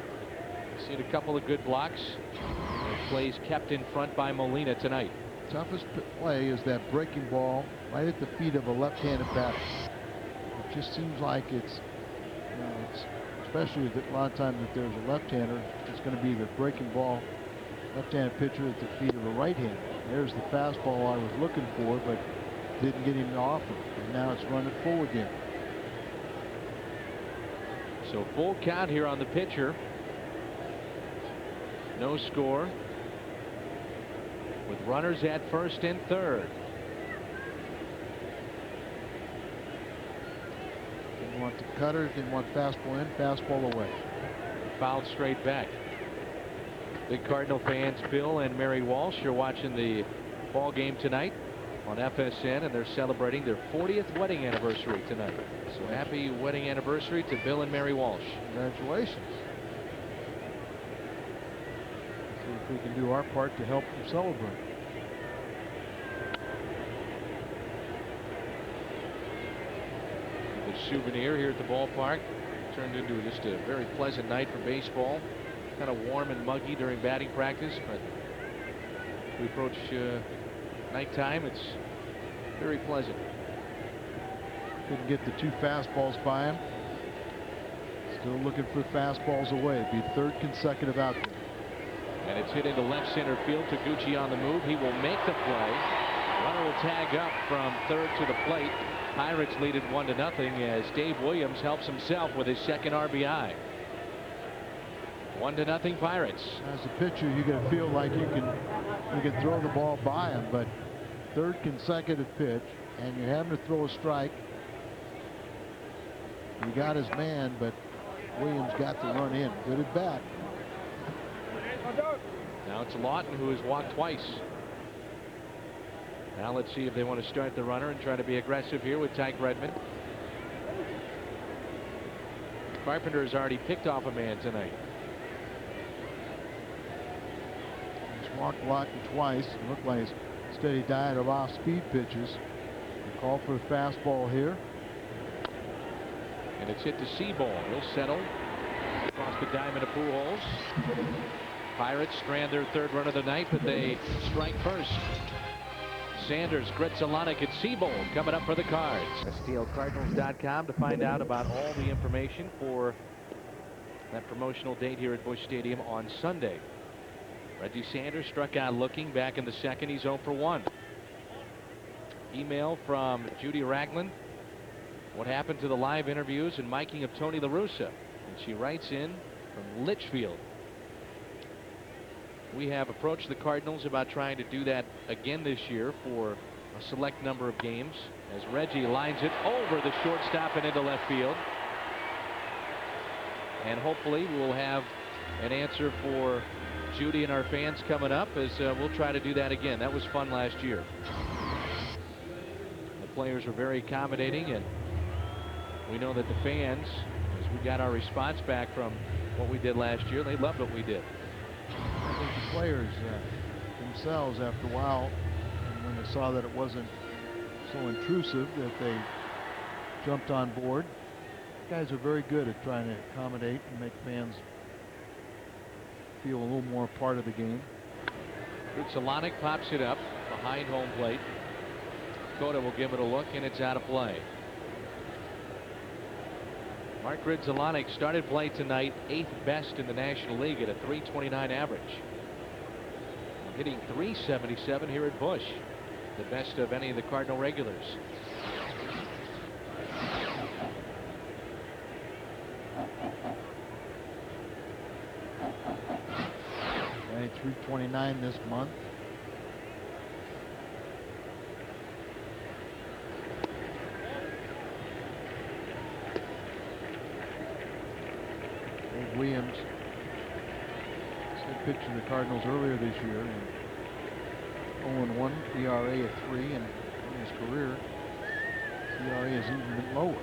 Seen a couple of good blocks. And plays kept in front by Molina tonight. toughest play is that breaking ball right at the feet of a left-handed batter. It just seems like it's, especially a lot of times if there's a left-hander, it's going to be the breaking ball, left-handed pitcher at the feet of a right-hander. There's the fastball I was looking for, but didn't get him to offer. And now it's running full again. So full count here on the pitcher. No score. With runners at first and third. Didn't want the cutter, didn't want fastball in, fastball away. Fouled straight back. Big Cardinal fans, Bill and Mary Walsh, are watching the ball game tonight on FSN, and they're celebrating their 40th wedding anniversary tonight. So happy wedding anniversary to Bill and Mary Walsh. Congratulations. See if we can do our part to help them celebrate. The souvenir here at the ballpark turned into just a very pleasant night for baseball. Kind of warm and muggy during batting practice, but as we approach nighttime, it's very pleasant. Couldn't get the two fastballs by him. Still looking for fastballs away. It'd be third consecutive out there. And it's hit into left center field. Taguchi on the move. He will make the play. Runner will tag up from third to the plate. Pirates lead it 1-0 as Dave Williams helps himself with his second RBI. 1-0 Pirates. As a pitcher, you got to feel like you can throw the ball by him, but third consecutive pitch, and you're having to throw a strike. He got his man, but Williams got the run in. Good at bat. Now it's Lawton, who has walked twice. Now let's see if they want to start the runner and try to be aggressive here with Tyke Redmond. Carpenter has already picked off a man tonight. He's walked Lawton twice. It looked like a steady diet of off-speed pitches. They call for a fastball here. And it's hit to Seaball. He'll settle across the diamond of Pujols. Pirates strand their third run of the night, but they strike first. Sanders, Gritzelanek, and Seabold coming up for the Cards. STLCardinals.com to find out about all the information for that promotional date here at Busch Stadium on Sunday. Reggie Sanders struck out looking back in the second. He's 0 for 1. Email from Judy Ragland. What happened to the live interviews and miking of Tony La Russa? And she writes in from Litchfield. We have approached the Cardinals about trying to do that again this year for a select number of games as Reggie lines it over the shortstop and into left field. And hopefully we'll have an answer for Judy and our fans coming up as we'll try to do that again. That was fun last year. The players were very accommodating, and we know that the fans, as we got our response back from what we did last year, they loved what we did. I think the players themselves, after a while, when they saw that it wasn't so intrusive, that they jumped on board. Guys are very good at trying to accommodate and make fans feel a little more part of the game. Gritzelanek pops it up behind home plate. Cota will give it a look, and it's out of play. Mark Gritzelanek started play tonight 8th best in the National League at a .329 average. Hitting .377 here at Busch, the best of any of the Cardinal regulars. And .329 this month. Williams started pitching the Cardinals earlier this year, and 0-1 ERA at 3, and in his career, ERA has even been lower.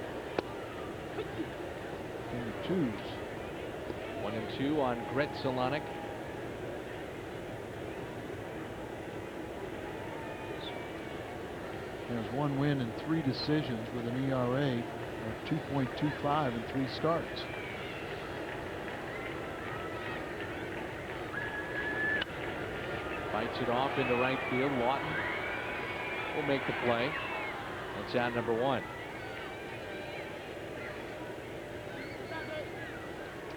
In the twos. 1-2 on Gritzelanek. There's 1 win and 3 decisions with an ERA of 2.25 in 3 starts. By Hits it off into right field. Lawton will make the play. That's out number 1.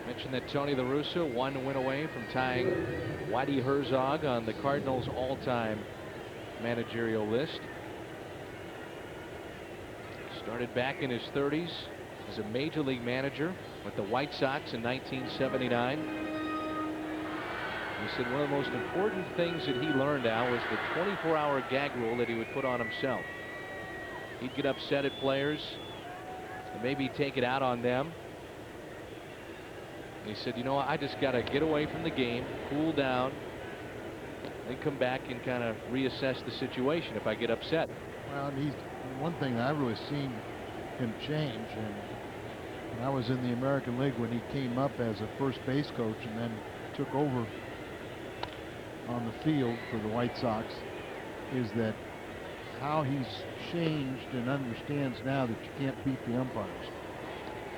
Mentioned that Tony La Russa 1 win away from tying Whitey Herzog on the Cardinals all-time managerial list. Started back in his 30s as a major league manager with the White Sox in 1979. He said one of the most important things that he learned, Al, was the 24-hour gag rule that he would put on himself. He'd get upset at players and maybe take it out on them. And he said, you know, I just got to get away from the game, cool down, then come back and kind of reassess the situation if I get upset. Well, and he's one thing that I've really seen him change. And when I was in the American League, when he came up as a first base coach and then took over on the field for the White Sox, is that how he's changed and understands now that you can't beat the umpires.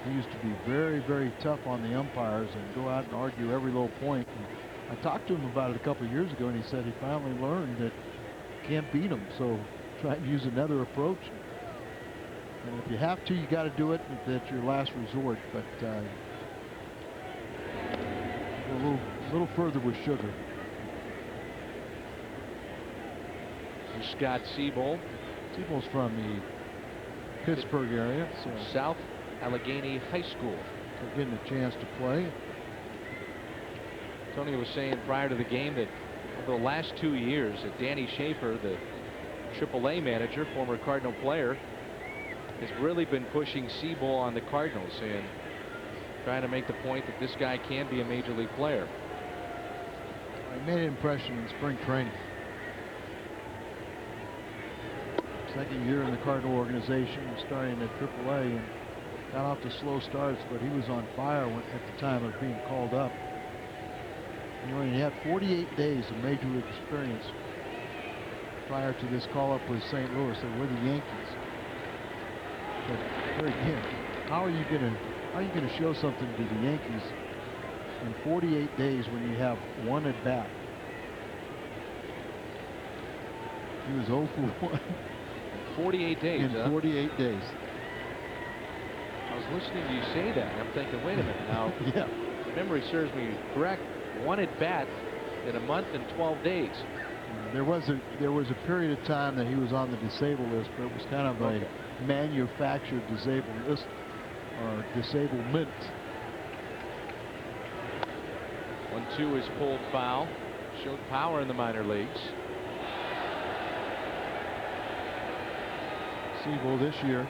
He used to be very, very tough on the umpires and go out and argue every little point. And I talked to him about it a couple of years ago, and he said he finally learned that you can't beat them, so try and use another approach. And if you have to, you got to do it. That's your last resort. But a little further with Sugar. Scott Siebel. Siebel's from the Pittsburgh area, so South Allegheny High School. So getting a chance to play. Tony was saying prior to the game that over the last 2 years that Danny Schaefer, the AAA manager, former Cardinal player, has really been pushing Siebel on the Cardinals and trying to make the point that this guy can be a major league player. He made an impression in spring training. Second year in the Cardinal organization, starting at AAA, and got off to slow starts, but he was on fire at the time of being called up. You know, he had 48 days of major league experience prior to this call-up with St. Louis. They were the Yankees. But there again, how are you going to show something to the Yankees in 48 days when you have one at bat? He was 0 for 1. 48 days. In 48 days. I was listening to you say that, and I'm thinking, wait a minute now. Yeah. If memory serves me correct, one at bat in a month and 12 days. There was a period of time that he was on the disabled list, but it was kind of a manufactured disabled list or disablement. 1-2 is pulled foul. Showed power in the minor leagues. Siebel this year,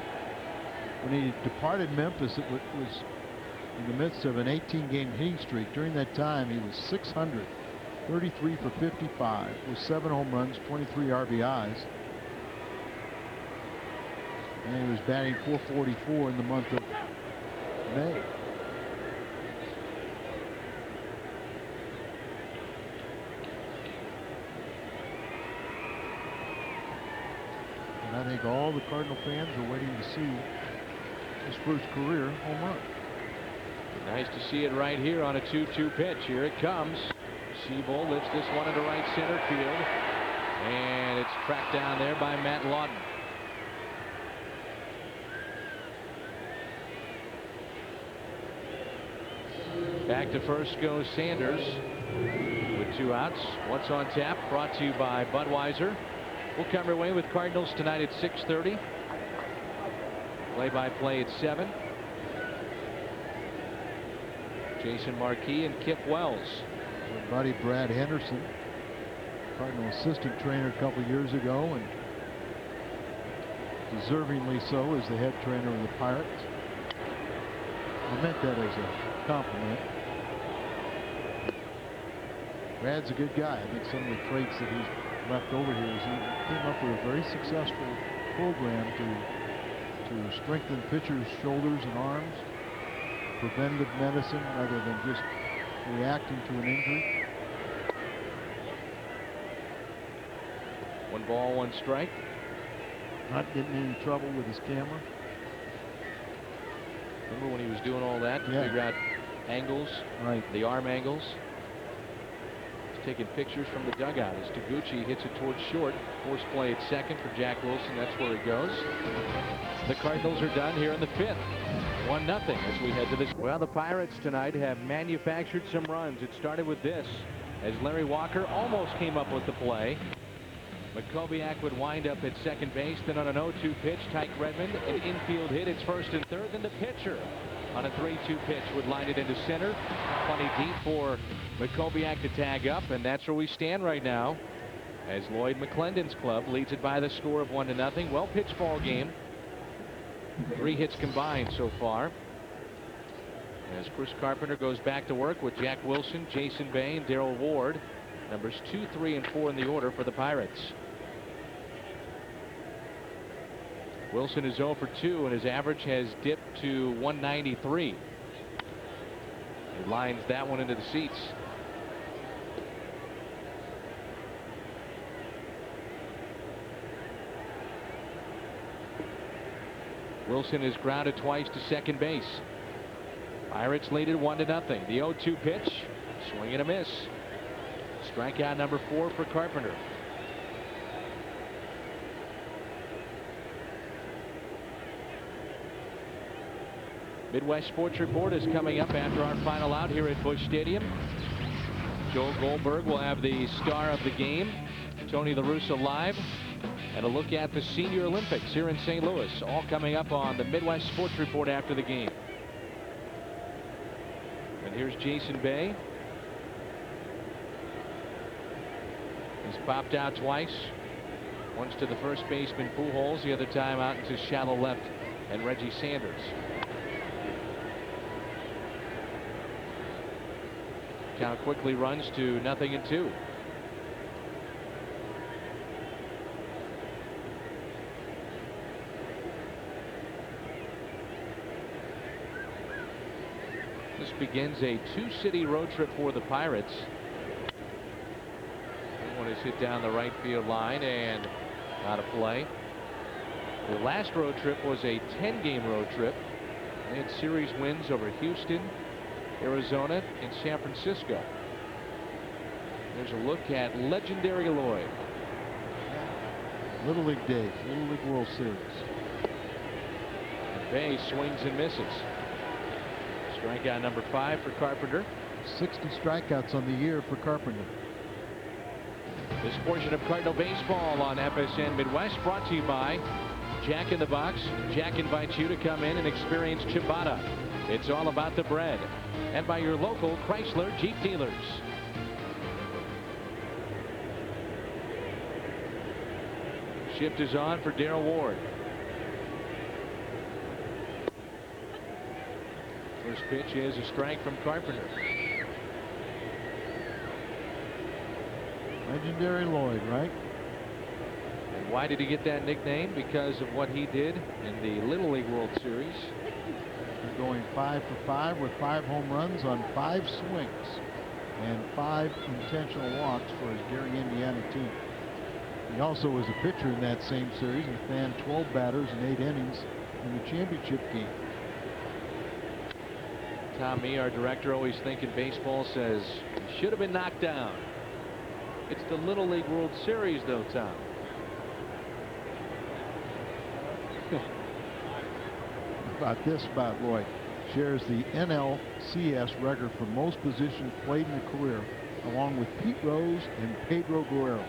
when he departed Memphis, it was in the midst of an 18-game hitting streak. During that time, he was .600, 33 for 55, with 7 home runs, 23 RBIs. And he was batting .444 in the month of May. And I think all the Cardinal fans are waiting to see his first career home run. Nice to see it right here on a 2-2 pitch. Here it comes. Siebel lifts this one into right center field, and it's tracked down there by Matt Lawton. Back to first goes Sanders with 2 outs. What's on tap? Brought to you by Budweiser. We'll come your way with Cardinals tonight at 6:30. Play-by-play at 7. Jason Marquis and Kip Wells. Our buddy Brad Henderson, Cardinal assistant trainer a couple years ago, and deservingly so as the head trainer of the Pirates. I meant that as a compliment. Brad's a good guy. I think some of the traits that he's left over here is he came up with a very successful program to strengthen pitchers' shoulders and arms, preventative medicine rather than just reacting to an injury. 1 ball, 1 strike. Not getting in any trouble with his camera. Remember when he was doing all that to Yeah. figure out angles, Right. the arm angles? taking pictures from the dugout as Taguchi hits it towards short. Force play at second for Jack Wilson. That's where he goes. The Cardinals are done here in the fifth. 1-0 as we head to this. Well, the Pirates tonight have manufactured some runs. It started with this as Larry Walker almost came up with the play. Makoviak would wind up at second base. Then on an 0-2 pitch, Tyke Redmond, an infield hit. It's first and third. Then the pitcher on a 3-2 pitch would line it into center. Plenty deep for Makoviak to tag up, and that's where we stand right now as Lloyd McClendon's club leads it by the score of 1-0. Well pitched ball game. 3 hits combined so far as Chris Carpenter goes back to work with Jack Wilson, Jason Bay, and Darrell Ward. Numbers 2, 3, and 4 in the order for the Pirates. Wilson is 0 for 2, and his average has dipped to 193. He lines that one into the seats. Wilson is grounded twice to second base. Pirates lead it 1-0. The 0-2 pitch, swing and a miss. Strikeout number 4 for Carpenter. Midwest Sports Report is coming up after our final out here at Busch Stadium. Joel Goldberg will have the star of the game, Tony La Russa live, and a look at the Senior Olympics here in St. Louis, all coming up on the Midwest Sports Report after the game. And here's Jason Bay. He's popped out twice. Once to the first baseman Pujols, the other time out into shallow left and Reggie Sanders. Count quickly runs to 0-2. This begins a 2-city road trip for the Pirates. One is hit down the right field line and out of play. The last road trip was a 10-game road trip. They had series wins over Houston, Arizona, and San Francisco. There's a look at legendary Lloyd. Little League days, Little League World Series. And Bay swings and misses. Strikeout number 5 for Carpenter. 60 strikeouts on the year for Carpenter. This portion of Cardinal Baseball on FSN Midwest brought to you by Jack in the Box. Jack invites you to come in and experience ciabatta. It's all about the bread. And by your local Chrysler Jeep dealers. Shift is on for Darrell Ward. First pitch is a strike from Carpenter. Legendary Lloyd, right? And why did he get that nickname? Because of what he did in the Little League World Series. He's going 5 for 5 with 5 home runs on 5 swings and 5 intentional walks for his Gary, Indiana team. He also was a pitcher in that same series and fanned 12 batters in 8 innings in the championship game. Tom Mee, our director, always thinking baseball, says he should have been knocked down. It's the Little League World Series, though, Tom. About this about Lloyd. Shares the NLCS record for most positions played in a career, along with Pete Rose and Pedro Guerrero.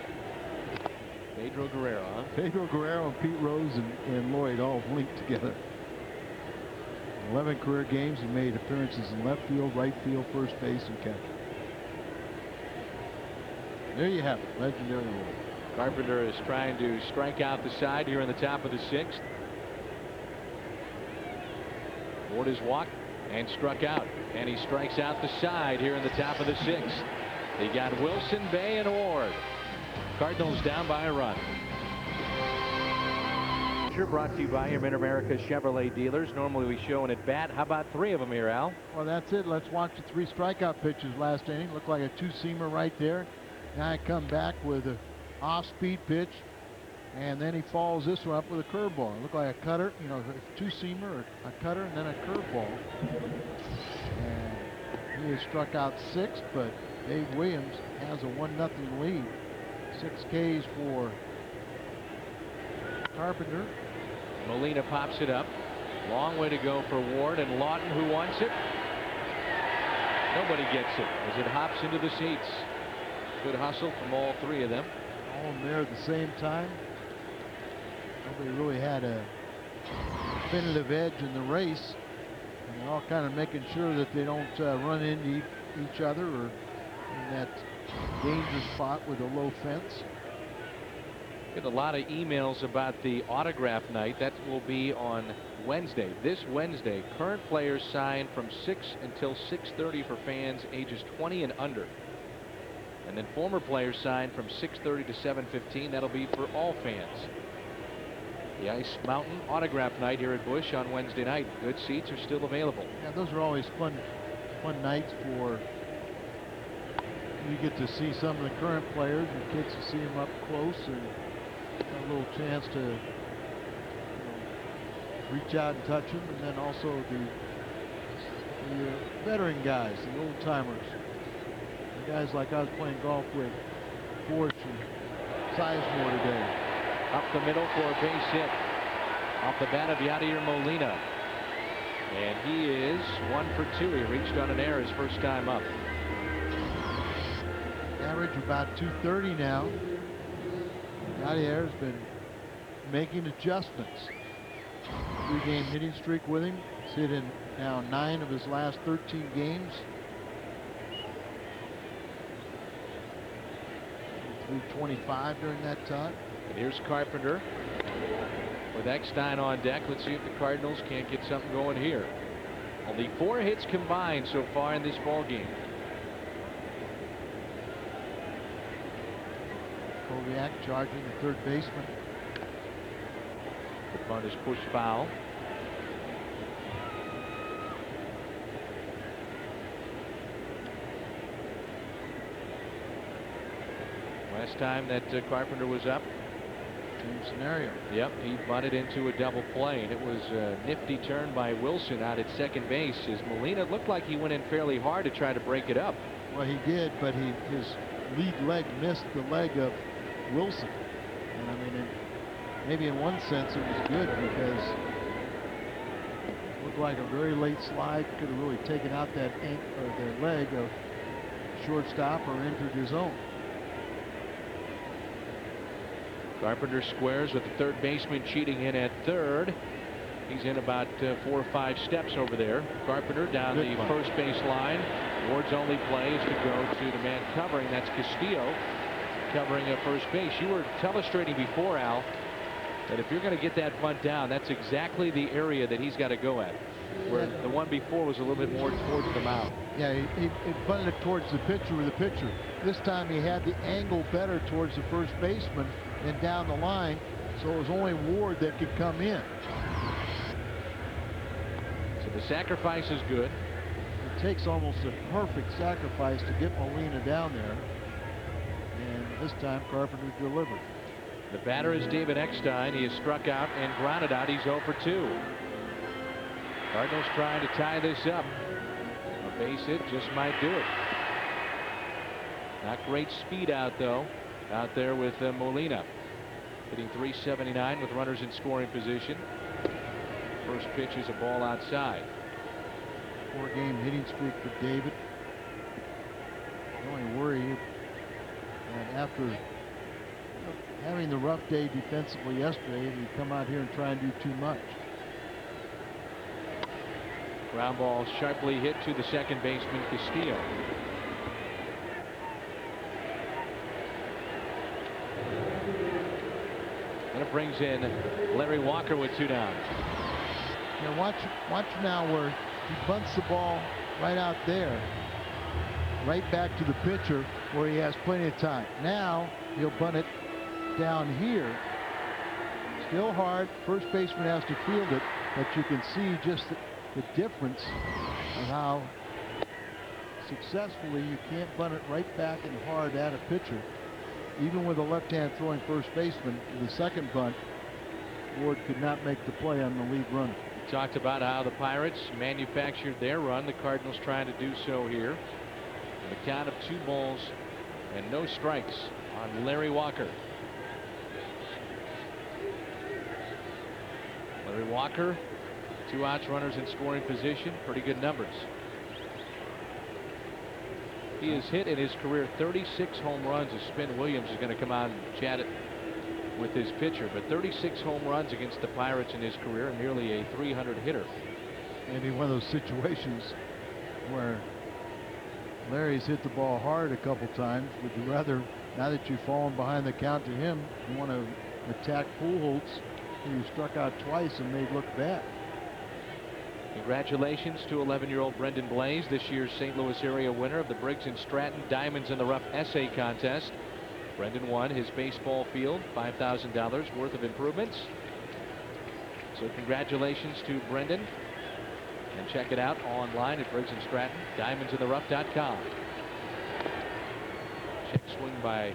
Pedro Guerrero, huh? Pedro Guerrero and Pete Rose and Lloyd all linked together. 11 career games. He made appearances in left field, right field, first base, and catcher. There you have it, legendary Lloyd. Carpenter is trying to strike out the side here in the top of the 6th. Ward has walked and struck out, and he strikes out the side here in the top of the 6th. They got Wilson, Bay, and Ward. Cardinals down by a run. Brought to you by your Mid-America Chevrolet dealers. Normally we show an at-bat. How about 3 of them here, Al? Well, that's it. Let's watch the 3 strikeout pitches last inning. Looked like a 2-seamer right there. Guy come back with a off-speed pitch, and then he follows this one up with a curveball. It looked like a cutter, you know, a 2-seamer, or a cutter, and then a curveball. And he has struck out 6, but Dave Williams has a 1-0 lead. 6 Ks for Carpenter. Molina pops it up. Long way to go for Ward, and Lawton, who wants it. Nobody gets it as it hops into the seats. Good hustle from all three of them. All there at the same time. Nobody really had a definitive edge in the race. And they're all kind of making sure that they don't run into each other or in that danger spot with a low fence. Get a lot of emails about the autograph night. That will be on Wednesday. This Wednesday, current players sign from 6 until 6:30 for fans ages 20 and under. And then former players sign from 6:30 to 7:15. That'll be for all fans. The Ice Mountain autograph night here at Busch on Wednesday night. Good seats are still available. Yeah, those are always fun nights for you get to see some of the current players and kids to see them up close and a little chance to reach out and touch them, and then also the veteran guys, the old timers, the guys like I was playing golf with, Porsche and Sizemore today. Up the middle for a base hit off the bat of Yadier Molina, and he is 1 for 2. He reached on an error his first time up. Average about 230 now. Yadier has been making adjustments. 3-game hitting streak with him. He's hit in now 9 of his last 13 games. 325 during that time. And here's Carpenter with Eckstein on deck. Let's see if the Cardinals can't get something going here. Only 4 hits combined so far in this ball game. Koviak charging the third baseman. The bunt is pushed foul. Last time that Carpenter was up, same scenario. Yep, he bunted into a double play, and it was a nifty turn by Wilson out at second base. As Molina looked like he went in fairly hard to try to break it up. Well, he did, but his lead leg missed the leg of Wilson. And I mean, maybe in one sense it was good because it looked like a very late slide. Could have really taken out that the leg of shortstop or entered his own. Carpenter squares with the third baseman cheating in at third. He's in about 4 or 5 steps over there. Carpenter down the first base line. Ward's only play is to go to the man covering. That's Castillo covering at first base. You were illustrating before, Al, that if you're going to get that bunt down, that's exactly the area that he's got to go at. Where the one before was a little bit more towards the mound. Yeah, he bunted it towards the pitcher with the pitcher. This time he had the angle better towards the first baseman and down the line, so it was only Ward that could come in. So the sacrifice is good. It takes almost a perfect sacrifice to get Molina down there, and this time Carpenter delivered. The batter is David Eckstein. He is struck out and grounded out. He's 0 for 2. Cardinals trying to tie this up. A base hit just might do it. Not great speed out though, out there with Molina. Hitting .379 with runners in scoring position. First pitch is a ball outside. 4-game hitting streak for David. The only worry that after having the rough day defensively yesterday, you come out here and try and do too much. Ground ball sharply hit to the second baseman, Castillo. And it brings in Larry Walker with 2 down. Now watch now where he bunts the ball right out there, right back to the pitcher where he has plenty of time. Now he'll bunt it down here. Still hard. First baseman has to field it, but you can see just the difference of how successfully you can't bunt it right back and hard at a pitcher. Even with a left-hand throwing first baseman, the second bunt, Ward could not make the play on the lead runner. We talked about how the Pirates manufactured their run. The Cardinals trying to do so here. The count of 2 balls and no strikes on Larry Walker. Larry Walker, 2 outs, runners in scoring position. Pretty good numbers. He has hit in his career 36 home runs. As Spin Williams is going to come out and chat it with his pitcher, but 36 home runs against the Pirates in his career, and nearly a 300 hitter. Maybe one of those situations where Larry's hit the ball hard a couple times. Would you rather, now that you've fallen behind the count to him, you want to attack Pujols, who struck out twice and made look bad? Congratulations to 11-year-old Brendan Blaze, this year's St. Louis area winner of the Briggs & Stratton Diamonds in the Rough essay contest. Brendan won his baseball field, $5,000 worth of improvements. So congratulations to Brendan. And check it out online at Briggs & Stratton, diamondsintherough.com. Check swing by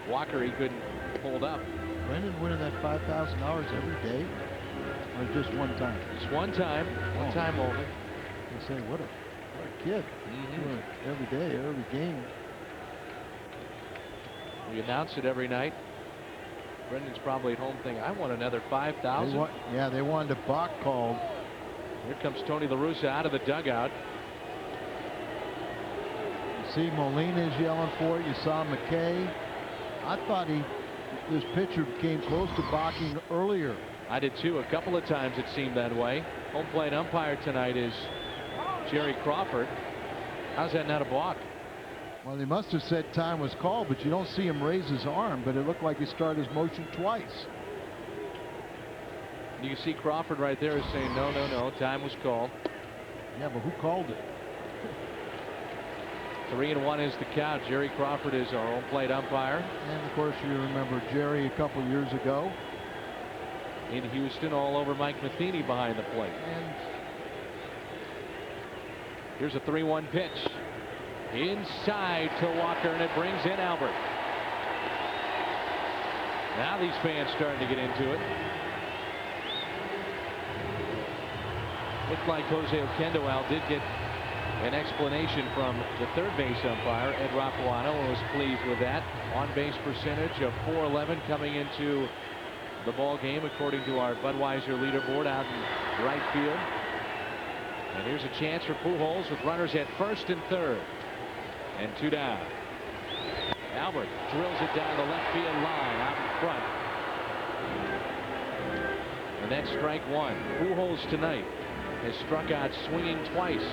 Walker. He couldn't hold up. Brendan winning that $5,000 every day, or just one time? Just one time. One time only. I say, what a kid. Doing it every day, every game. We announce it every night. Brendan's probably at home thinking, I want another 5,000. Yeah, they wanted a balk called. Here comes Tony La Russa out of the dugout. You see Molina's yelling for it. You saw McKay. I thought this pitcher came close to balking earlier. I did too. A couple of times it seemed that way. Home plate umpire tonight is Jerry Crawford. How's that not a balk? Well, they must have said time was called, but you don't see him raise his arm, but it looked like he started his motion twice. You can see Crawford right there is saying no, no, no, time was called. Yeah, but who called it? 3-1 is the count. Jerry Crawford is our home plate umpire. And of course you remember Jerry a couple years ago in Houston, all over Mike Matheny behind the plate. And here's a 3-1 pitch. Inside to Walker, and it brings in Albert. Now these fans starting to get into it. Looked like Jose Oquendo did get an explanation from the third base umpire, Ed Rapuano, and was pleased with that. On-base percentage of .411 coming into the ball game, according to our Budweiser leaderboard out in right field. And here's a chance for Pujols with runners at first and third. And 2 down. Albert drills it down the left field line out in front. And that's strike 1. Pujols tonight has struck out swinging twice.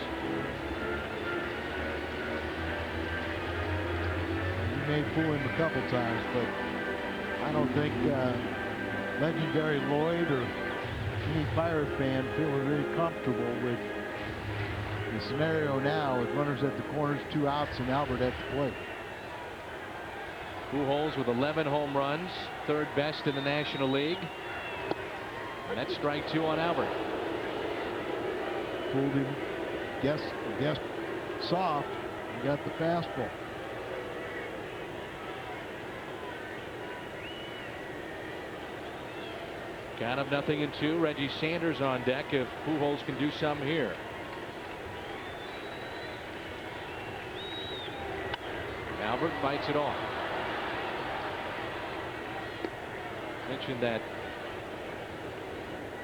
You may fool him a couple times, but I don't think legendary Lloyd or any Pirate fan feeling very comfortable with the scenario now with runners at the corners, 2 outs, and Albert at the plate. Pujols with 11 home runs, third best in the National League. And that's strike 2 on Albert. Fooled him, guessed soft, and got the fastball. Count of 0-2. Reggie Sanders on deck if Pujols can do some here. Albert fights it off. Mentioned that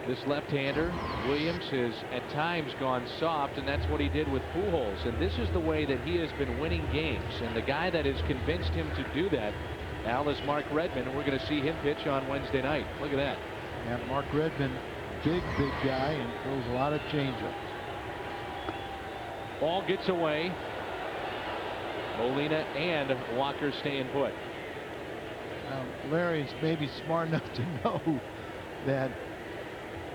this left-hander, Williams, has at times gone soft, and that's what he did with Pujols. And this is the way that he has been winning games. And the guy that has convinced him to do that, Al, is Mark Redmond, and we're going to see him pitch on Wednesday night. Look at that. Yeah, Mark Redmond, big guy, and throws a lot of changeups. Ball gets away. Molina and Walker staying put. Larry's maybe smart enough to know that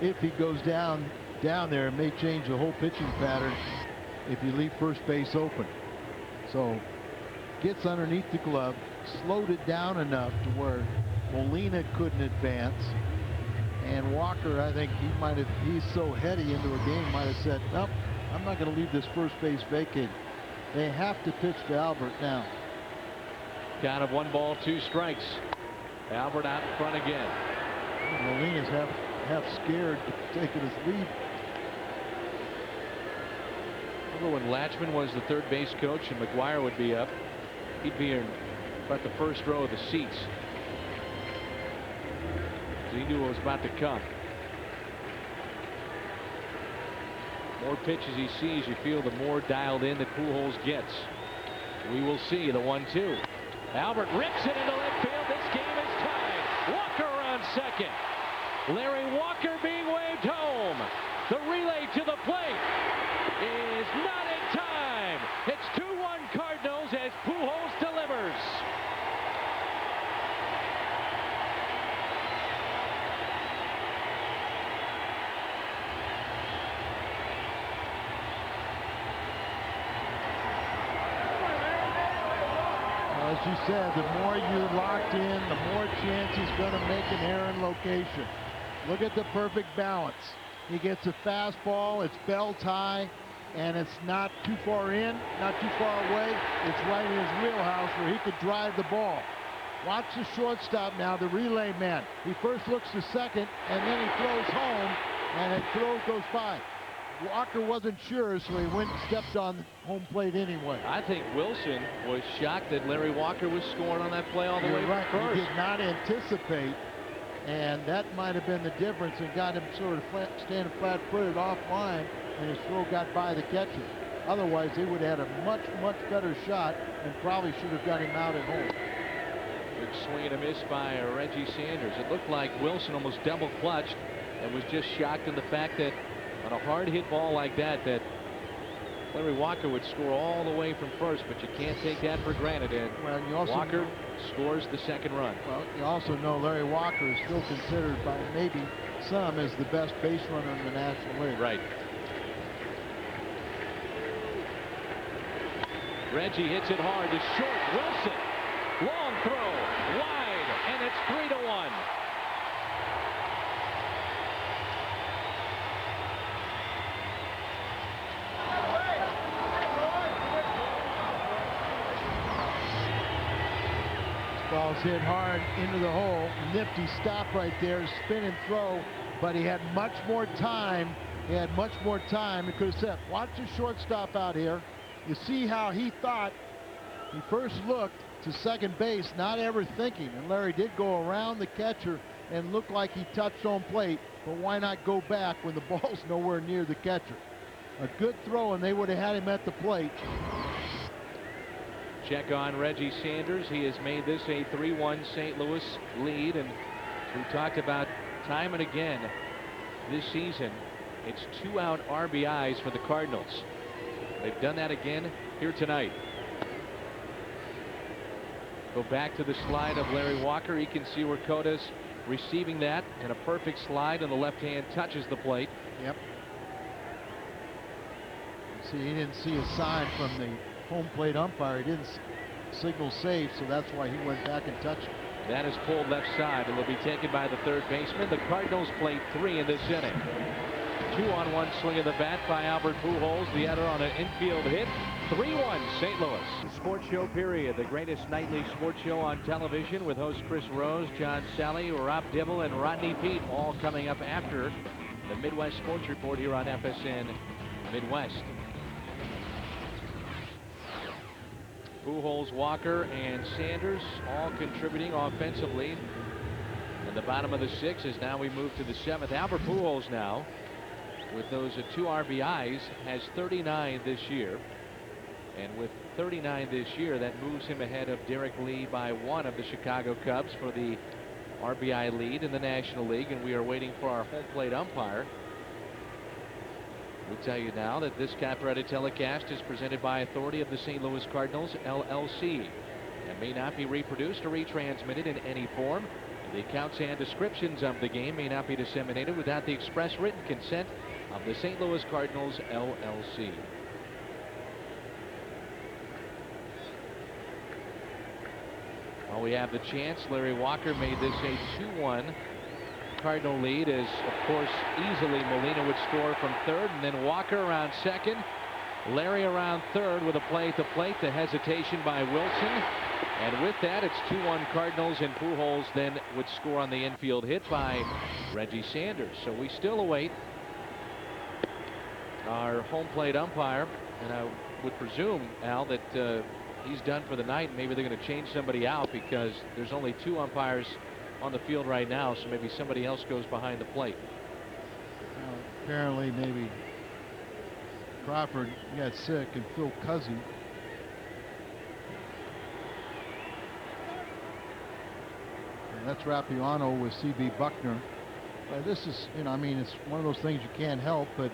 if he goes down there, it may change the whole pitching pattern if you leave first base open. So gets underneath the glove, slowed it down enough to where Molina couldn't advance. And Walker, I think he's so heady into a game, might have said, nope, I'm not going to leave this first base vacated. They have to pitch to Albert now. Count of 1 ball, 2 strikes. Albert out in front again. Molina's half scared taking his lead. Remember when Latchman was the third base coach and McGuire would be up? He'd be in about the first row of the seats. So he knew what was about to come. More pitches he sees, you feel the more dialed in that Pujols gets. We will see the 1-2. Albert rips it into left field. This game is tied. Walker on second. Larry Walker being waved home. The relay to the plate is not in time. It's 2-1 Cardinals as Pujols delivers. As you said, the more you're locked in, the more chance he's going to make an error in location. Look at the perfect balance. He gets a fastball, it's belt high, and it's not too far in, not too far away. It's right in his wheelhouse where he could drive the ball. Watch the shortstop now, the relay man. He first looks to second, and then he throws home, and the throw goes by. Walker wasn't sure, so he went and stepped on home plate anyway. I think Wilson was shocked that Larry Walker was scoring on that play all the way right. from first. He did not anticipate, and that might have been the difference and got him sort of standing flat-footed offline, and his throw got by the catcher. Otherwise, they would have had a much, much better shot and probably should have got him out at home. Big swing and a miss by Reggie Sanders. It looked like Wilson almost double clutched and was just shocked in the fact that on a hard hit ball like that, that Larry Walker would score all the way from first, but you can't take that for granted. And well, you also Walker scores the second run. Well, you also know Larry Walker is still considered by maybe some as the best base runner in the National League. Right. Reggie hits it hard to short. Wilson, long throw, wide, and it's 3-1. Ball's hit hard into the hole. Nifty stop right there, spin and throw, but he had much more time. He had much more time. He could have said, watch the shortstop out here. You see how he thought. He first looked to second base, not ever thinking. And Larry did go around the catcher and looked like he touched home plate, but why not go back when the ball's nowhere near the catcher? A good throw, and they would have had him at the plate. Check on Reggie Sanders. He has made this a 3-1 St. Louis lead, and we talked about time and again this season, it's 2-out RBIs for the Cardinals. They've done that again here tonight. Go back to the slide of Larry Walker. You can see where Coda's receiving that, and a perfect slide, and the left hand touches the plate. Yep. See, he didn't see a sign from the home plate umpire. He didn't signal save, so that's why he went back and touched it. That is pulled left side, and will be taken by the third baseman. The Cardinals played 3 in this inning. 2-on-1 swing of the bat by Albert Pujols. The other on an infield hit. 3-1 St. Louis. Sports Show Period, the greatest nightly sports show on television, with hosts Chris Rose, John Sally, Rob Dibble, and Rodney Peete, all coming up after the Midwest Sports Report here on FSN Midwest. Pujols, Walker, and Sanders all contributing offensively in the bottom of the 6th as now we move to the 7th. Albert Pujols now, with those 2 RBIs, has 39 this year. And with 39 this year, that moves him ahead of Derek Lee by 1 of the Chicago Cubs for the RBI lead in the National League. And we are waiting for our home plate umpire. We'll tell you now that this copyrighted telecast is presented by authority of the St. Louis Cardinals, LLC, and may not be reproduced or retransmitted in any form. The accounts and descriptions of the game may not be disseminated without the express written consent of the St. Louis Cardinals, LLC. Well, we have the chance. Larry Walker made this a 2-1 Cardinal lead, as of course easily Molina would score from third, and then Walker around second, Larry around third with a play at the plate. The hesitation by Wilson, and with that it's 2-1 Cardinals, and Pujols then would score on the infield hit by Reggie Sanders. So we still await our home plate umpire And I would presume, Al, that he's done for the night. Maybe they're going to change somebody out because there's only 2 umpires on the field right now, so maybe somebody else goes behind the plate. Apparently, maybe Crawford got sick and Phil Cuzzy. And that's Rappiano with C.B. Buckner. This is, I mean, it's one of those things you can't help, but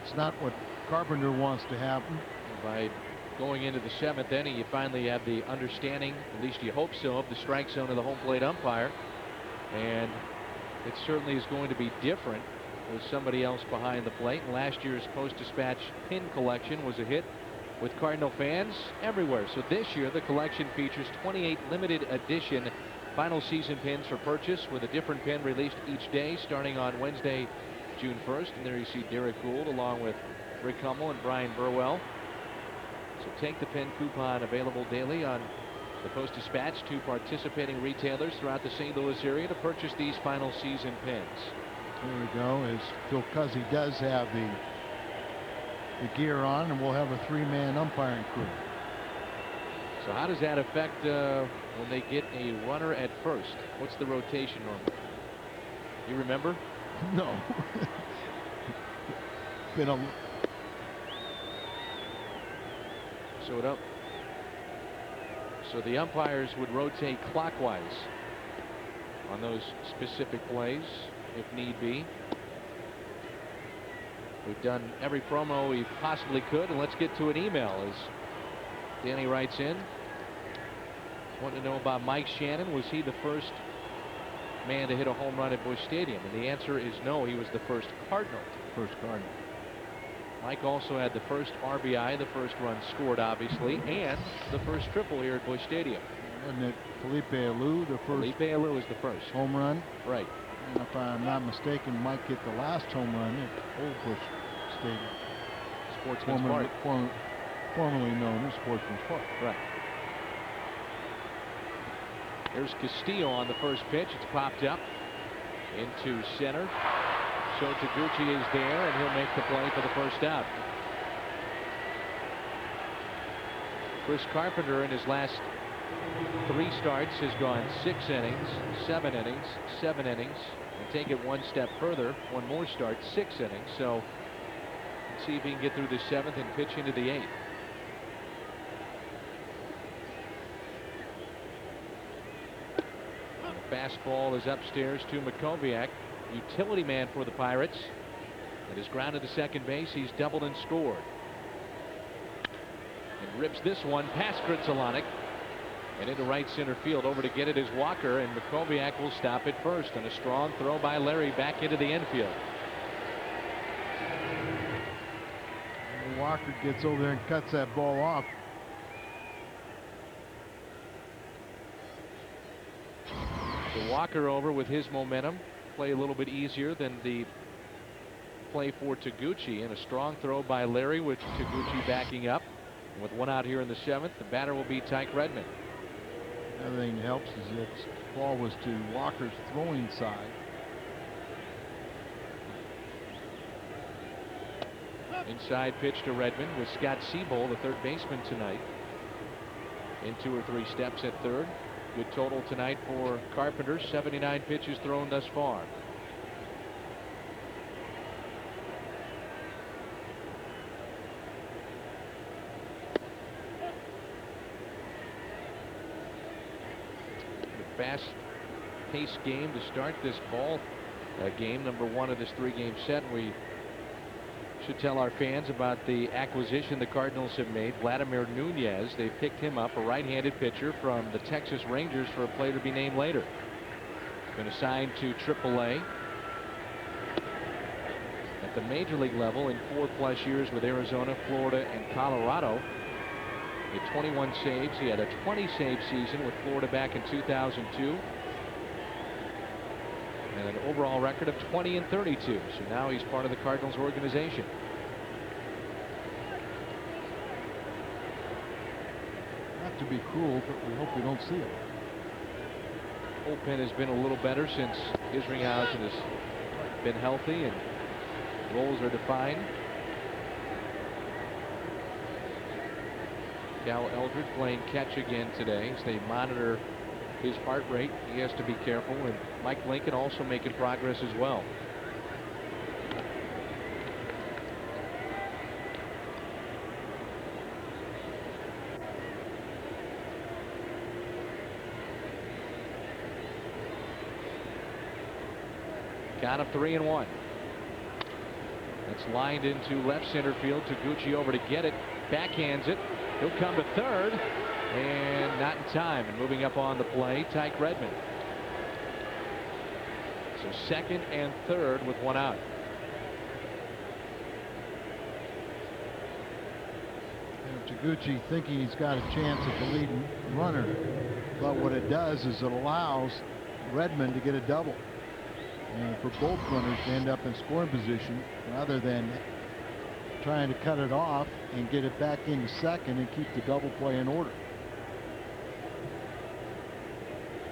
it's not what Carpenter wants to happen. By going into the 7th inning, you finally have the understanding, at least you hope so, of the strike zone of the home plate umpire. And it certainly is going to be different with somebody else behind the plate. And last year's Post-Dispatch pin collection was a hit with Cardinal fans everywhere. So this year the collection features 28 limited edition final season pins for purchase, with a different pin released each day starting on Wednesday, June 1st. And there you see Derek Gould along with Rick Hummel and Brian Burwell. So take the pin coupon, available daily on the Post-Dispatch to participating retailers throughout the St. Louis area to purchase these final season pins. There we go, as Phil Cuzzy does have the gear on, and we'll have a 3-man umpiring crew. So how does that affect when they get a runner at first? What's the rotation normally? You remember? No. Been a So the umpires would rotate clockwise on those specific plays if need be. We've done every promo we possibly could, and let's get to an email as Danny writes in. Want to know about Mike Shannon. Was he the first man to hit a home run at Busch Stadium? And the answer is no, he was the first Cardinal. Mike also had the first RBI, the first run scored, obviously, and the first triple here at Busch Stadium. Wasn't it Felipe Alou the first? Felipe Alou was the first home run. Right. And if I'm not mistaken, Mike hit the last home run at Old Busch Stadium. Sportsman's Park. Formerly known as Sportsman's Park. Right. There's Castillo on the first pitch. It's popped up into center. So Taguchi is there, and he'll make the play for the first out. Chris Carpenter in his last 3 starts has gone 6 innings, 7 innings, 7 innings, and take it one step further, one more start, 6 innings. So let's see if he can get through the 7th and pitch into the 8th. The fastball is upstairs to Makoviak, utility man for the Pirates. It is grounded to second base. He's doubled and scored. And rips this one past Kritzelanic and into right center field. Over to get it is Walker, and Makoviak will stop it first. And a strong throw by Larry back into the infield. And Walker gets over there and cuts that ball off. So Walker over with his momentum. Play a little bit easier than the play for Taguchi, and a strong throw by Larry with Taguchi backing up. And with 1 out here in the 7th, the batter will be Tyke Redmond. Another thing that helps is that the ball was to Walker's throwing side. Inside pitch to Redmond with Scott Siebel, the third baseman tonight, in 2 or 3 steps at third. Good total tonight for Carpenter, 79 pitches thrown thus far. A fast-paced game to start this ball game, number 1 of this 3-game set. We should tell our fans about the acquisition the Cardinals have made. Vladimir Nunez, they picked him up, a right-handed pitcher from the Texas Rangers, for a player to be named later. Been assigned to AAA. At the major league level in 4+ years with Arizona, Florida, and Colorado. He had 21 saves. He had a 20-save season with Florida back in 2002. And an overall record of 20-32. So now he's part of the Cardinals organization. Not to be cruel, but we hope we don't see it. Bullpen has been a little better since Isringhausen has been healthy and roles are defined. Cal Eldridge playing catch again today as they monitor his heart rate. He has to be careful, and Mike Lincoln also making progress as well. Count of 3-1. That's lined into left center field. Taguchi over to get it. Backhands it. He'll come to third. And not in time. And moving up on the play, Tyke Redmond. So second and third with one out. Taguchi thinking he's got a chance at the leading runner. But what it does is it allows Redmond to get a double. And for both runners to end up in scoring position rather than trying to cut it off and get it back into second and keep the double play in order.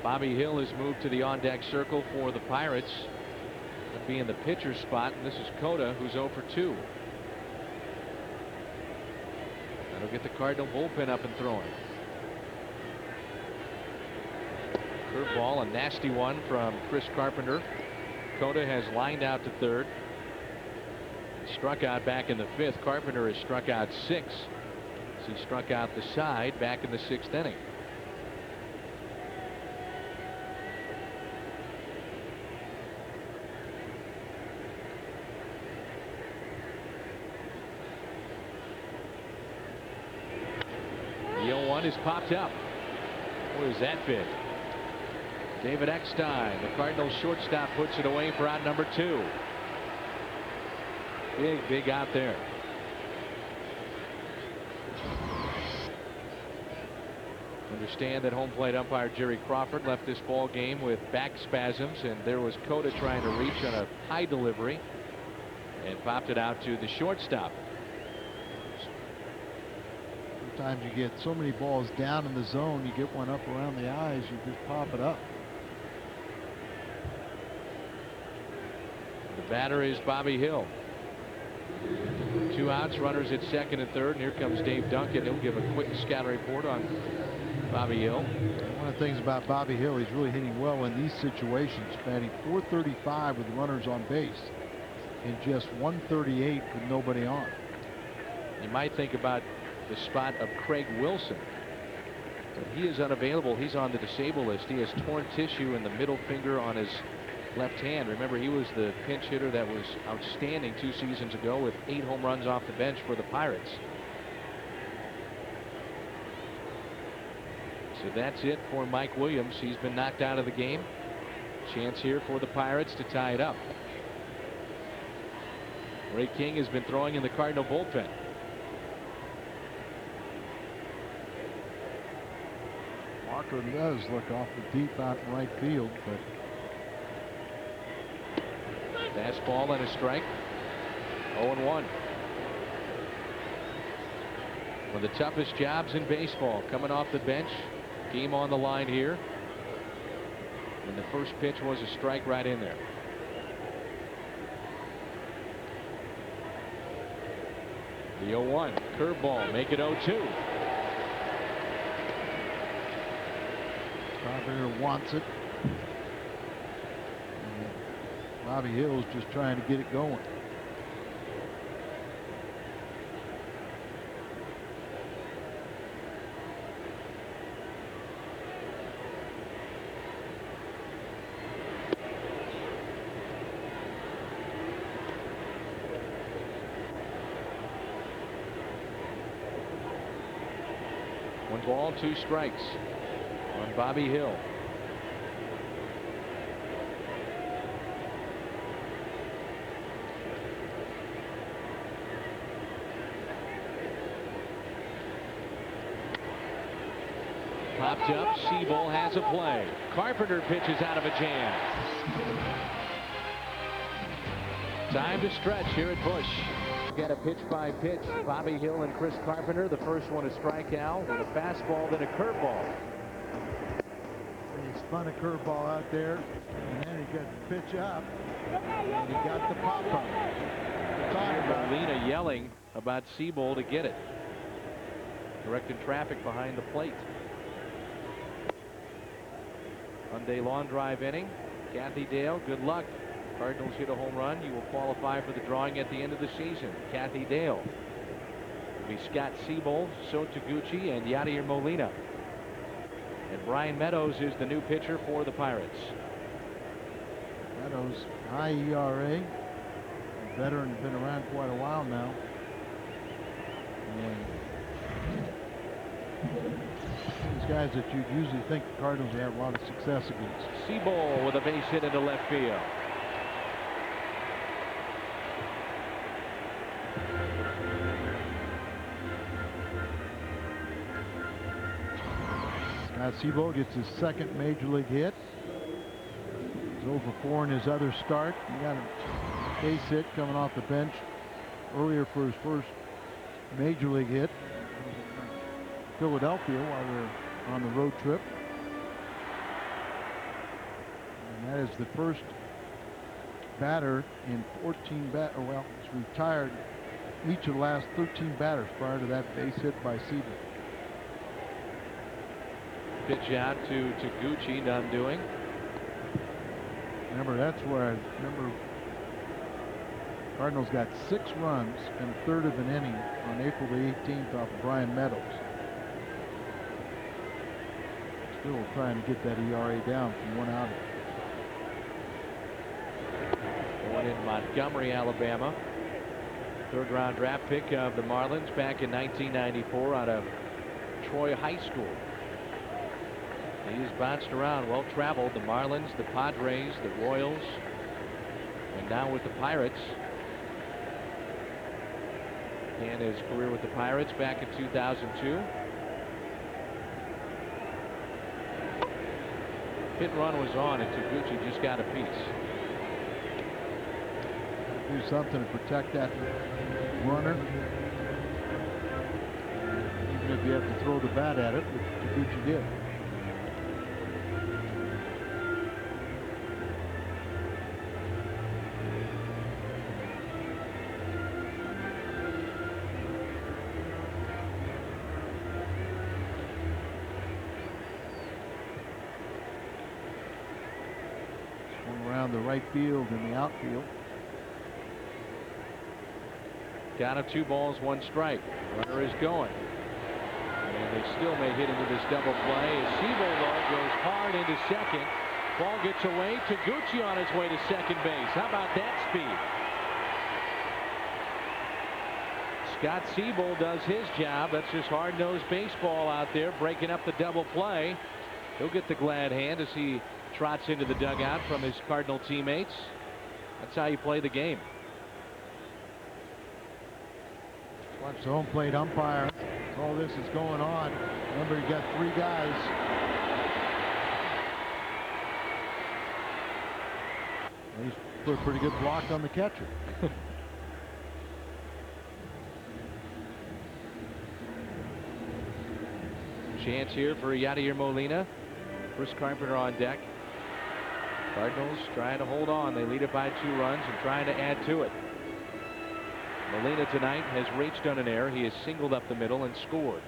Bobby Hill has moved to the on-deck circle for the Pirates. That'll be in the pitcher's spot, and this is Cota, who's 0 for 2. That'll get the Cardinal bullpen up and throwing. Curveball, a nasty one from Chris Carpenter. Cota has lined out to third. Struck out back in the 5th. Carpenter has struck out 6. So he struck out the side back in the 6th inning. The 0-1 is popped up. Where is that fit? David Eckstein, the Cardinals shortstop, puts it away for out number 2. Big out there. Understand that home plate umpire Jerry Crawford left this ball game with back spasms, and there was Cota trying to reach on a high delivery and popped it out to the shortstop. Sometimes you get so many balls down in the zone, you get one up around the eyes, you just pop it up. The batter is Bobby Hill. 2 outs, runners at second and third, and here comes Dave Duncan. He'll give a quick scout report on Bobby Hill. One of the things about Bobby Hill, he's really hitting well in these situations, batting .435 with runners on base and just .138 with nobody on. You might think about the spot of Craig Wilson, but he is unavailable. He's on the disabled list. He has torn tissue in the middle finger on his left hand. Remember, he was the pinch hitter that was outstanding 2 seasons ago with 8 home runs off the bench for the Pirates. So that's it for Mike Williams. He's been knocked out of the game. Chance here for the Pirates to tie it up. Ray King has been throwing in the Cardinal bullpen. Walker does look awful deep out in right field, but fastball and a strike. 0-1. One of the toughest jobs in baseball, coming off the bench. Game on the line here. And the first pitch was a strike right in there. The 0-1 curveball, make it 0-2. Carpenter wants it. Bobby Hill's just trying to get it going. One ball, 2 strikes on Bobby Hill. Popped up, Seabull has a play. Carpenter pitches out of a jam. Time to stretch here at Busch. Get a pitch by pitch. Bobby Hill and Chris Carpenter. The first one a strikeout with a fastball, then a curveball. He spun a curveball out there, and then he got the pitch up, and he got the pop up. Molina yelling about Seabull to get it. directing traffic behind the plate. Monday long drive inning. Kathy Dale, good luck. Cardinals hit a home run, you will qualify for the drawing at the end of the season. Kathy Dale. It'll be Scott Siebold, So Taguchi, and Yadier Molina. And Brian Meadows is the new pitcher for the Pirates. Meadows, high ERA. Veteran, been around quite a while now. And these guys that you'd usually think the Cardinals would have a lot of success against. Siebold with a base hit into left field. Scott Siebold gets his second major league hit. He's 0 for 4 in his other start. He got a base hit coming off the bench earlier for his first major league hit. Philadelphia while we were on the road trip. And that is the first batter in 14 well, he's retired each of the last 13 batters prior to that base hit by Siebold. Pitch out to Taguchi, none doing. Remember, that's where I remember Cardinals got 6 runs in a third of an inning on April the 18th off of Brian Meadows. Still trying to get that ERA down from 1 out. Born in Montgomery, Alabama. 3rd round draft pick of the Marlins back in 1994 out of Troy High School. He's bounced around, well traveled. The Marlins, the Padres, the Royals, and now with the Pirates. Began his career with the Pirates back in 2002. Hit and run was on, and Taguchi just got a piece. Do something to protect that runner. Even if you have to throw the bat at it, which Taguchi did. The right field and the outfield. Down to 2 balls, 1 strike. Runner is going. And they still may hit into this double play as Siebold goes hard into second. Ball gets away. Taguchi on his way to second base. How about that speed? Scott Siebold does his job. That's just hard-nosed baseball out there, breaking up the double play. He'll get the glad hand as he trots into the dugout from his Cardinal teammates. That's how you play the game. Watch the home plate umpire. All this is going on. Remember, you got 3 guys. He's put a pretty good block on the catcher. Chance here for Yadier Molina. First Carpenter on deck. Cardinals trying to hold on. They lead it by 2 runs and trying to add to it. Molina tonight has reached on an error. He has singled up the middle and scored.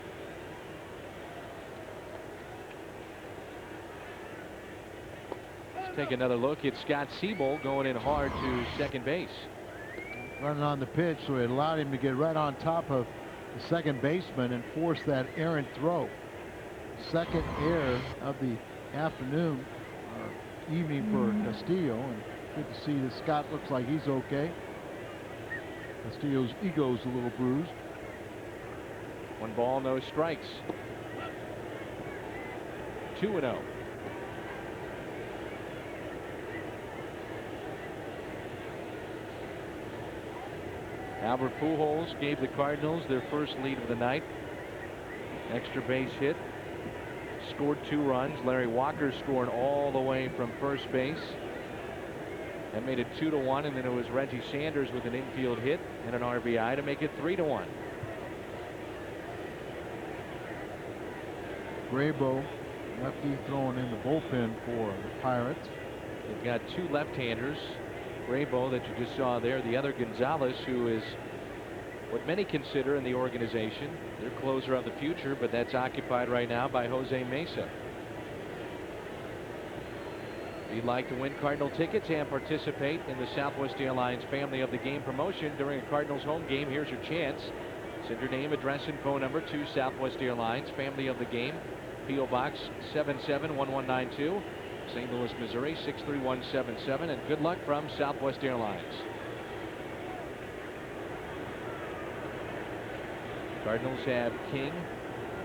Let's take another look. It's Scott Siebold going in hard to second base. Running on the pitch, so it allowed him to get right on top of the second baseman and force that errant throw. Second error of the afternoon, evening for Castillo, and good to see that Scott looks like he's okay. Castillo's ego's a little bruised. 1 ball, no strikes. 2-0. Albert Pujols gave the Cardinals their first lead of the night. Extra base hit. Scored 2 runs. Larry Walker scored all the way from first base. That made it 2-1, and then it was Reggie Sanders with an infield hit and an RBI to make it 3-1. Graybo, lefty, throwing in the bullpen for the Pirates. They've got 2 left-handers. Graybo that you just saw there. The other Gonzalez, who is what many consider in the organization their closer of the future, but that's occupied right now by Jose Mesa. If you'd like to win Cardinal tickets and participate in the Southwest Airlines Family of the Game promotion during a Cardinals home game, here's your chance. Send your name, address, and phone number to Southwest Airlines Family of the Game, P.O. Box 771192, St. Louis, Missouri 63177, and good luck from Southwest Airlines. Cardinals have King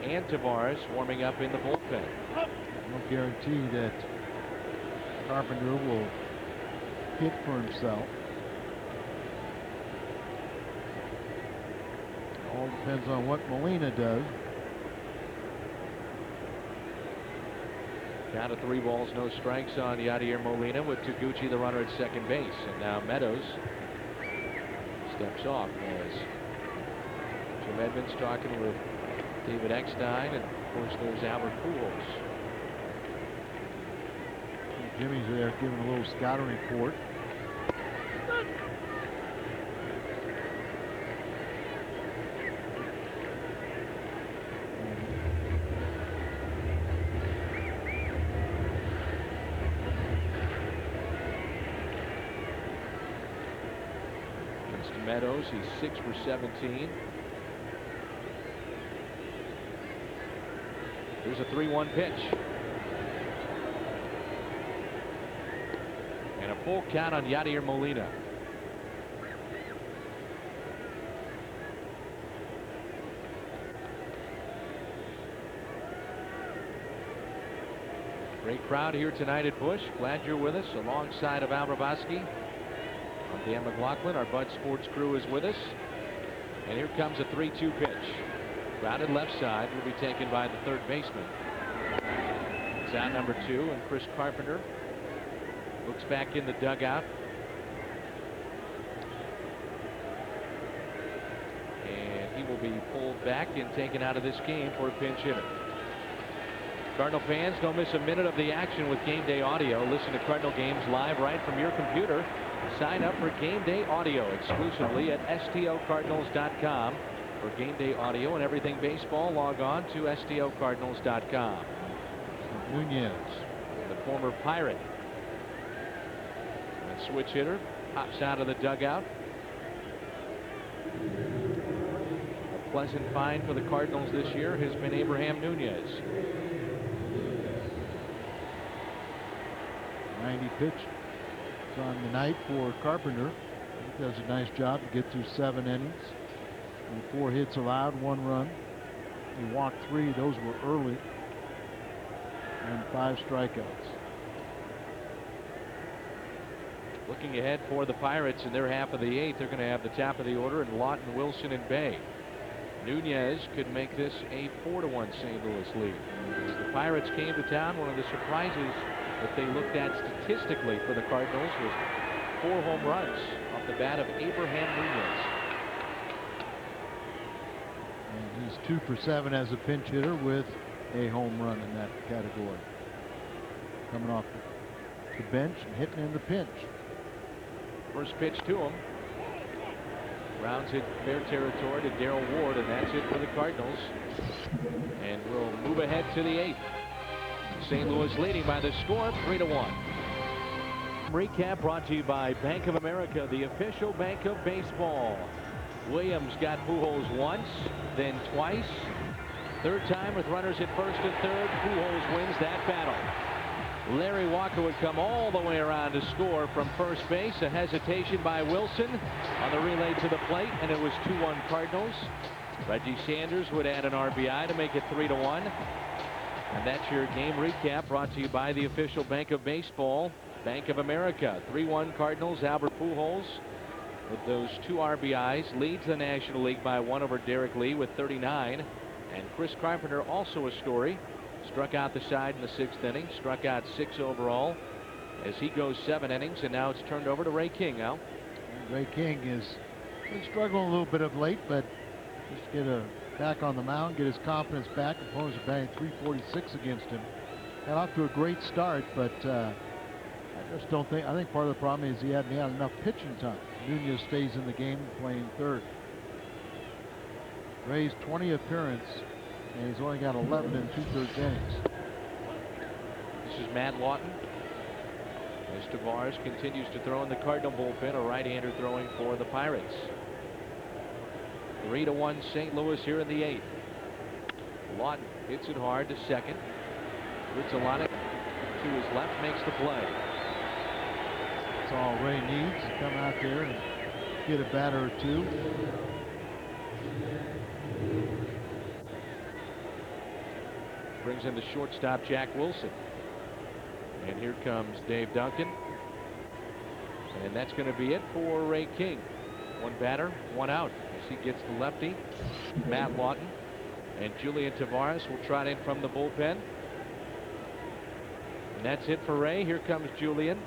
and Tavares warming up in the bullpen. No guarantee that Carpenter will hit for himself. All depends on what Molina does. Count of 3 balls, no strikes on Yadier Molina, with Taguchi the runner at second base. And now Meadows steps off as Jim Edmonds talking with David Eckstein, and of course there's Albert Pujols. Jimmy's there giving a little scouting report. Against Meadows, he's 6 for 17. Here's a 3-1 pitch. And a full count on Yadier Molina. Great crowd here tonight at Busch. Glad you're with us alongside of Al Raboski. I'm Dan McLaughlin. Our Bud Sports crew is with us. And here comes a 3-2 pitch. Grounded left side, will be taken by the third baseman. It's out number 2, and Chris Carpenter looks back in the dugout. And he will be pulled back and taken out of this game for a pinch hitter. Cardinal fans, don't miss a minute of the action with Game Day Audio. Listen to Cardinal games live right from your computer. Sign up for Game Day Audio exclusively at stocardinals.com. For Game Day Audio and everything baseball, log on to stocardinals.com. Nunez, the former Pirate. And switch hitter pops out of the dugout. A pleasant find for the Cardinals this year has been Abraham Nunez. 90 pitch on the night for Carpenter. He does a nice job to get through 7 innings. And 4 hits allowed, 1 run. He walked 3. Those were early. And 5 strikeouts. Looking ahead for the Pirates in their half of the 8th, they're going to have the top of the order in Lawton, Wilson, and Bay. Nunez could make this a 4-1 St. Louis lead. As the Pirates came to town, one of the surprises that they looked at statistically for the Cardinals was 4 home runs off the bat of Abraham Nunez. And he's 2 for 7 as a pinch hitter with a home run in that category. Coming off the bench and hitting in the pinch. First pitch to him. Rounds it fair territory to Darrell Ward, and that's it for the Cardinals. And we'll move ahead to the 8th. St. Louis leading by the score of 3-1. Recap brought to you by Bank of America, the official bank of baseball. Williams got Pujols once, then twice. Third time with runners at first and third. Pujols wins that battle. Larry Walker would come all the way around to score from first base. A hesitation by Wilson on the relay to the plate, and it was 2-1 Cardinals. Reggie Sanders would add an RBI to make it 3-1. And that's your game recap brought to you by the official bank of baseball, Bank of America. 3-1 Cardinals. Albert Pujols, with those 2 RBIs, leads the National League by 1 over Derek Lee with 39. And Chris Carpenter, also a story, struck out the side in the 6th inning, struck out 6 overall as he goes 7 innings, and now it's turned over to Ray King. Al. Ray King has been struggling a little bit of late, but just get back on the mound, get his confidence back. Opponents are batting .346 against him. Got off to a great start, but I just don't think. I think part of the problem is he hadn't had enough pitching time. Nunez stays in the game playing third. Ray's 20th appearance, and he's only got 11 and 2/3 innings. This is Matt Lawton. As Tavares continues to throw in the Cardinal bullpen, a right-hander throwing for the Pirates. 3-1 St. Louis here in the 8th. Lawton hits it hard to second. Rizolanic to his left makes the play. That's all Ray needs, to come out there and get a batter or two. Brings in the shortstop Jack Wilson. And here comes Dave Duncan. And that's going to be it for Ray King. One batter, one out as he gets the lefty, Matt Lawton. And Julian Tavares will trot in from the bullpen. And that's it for Ray. Here comes Julian.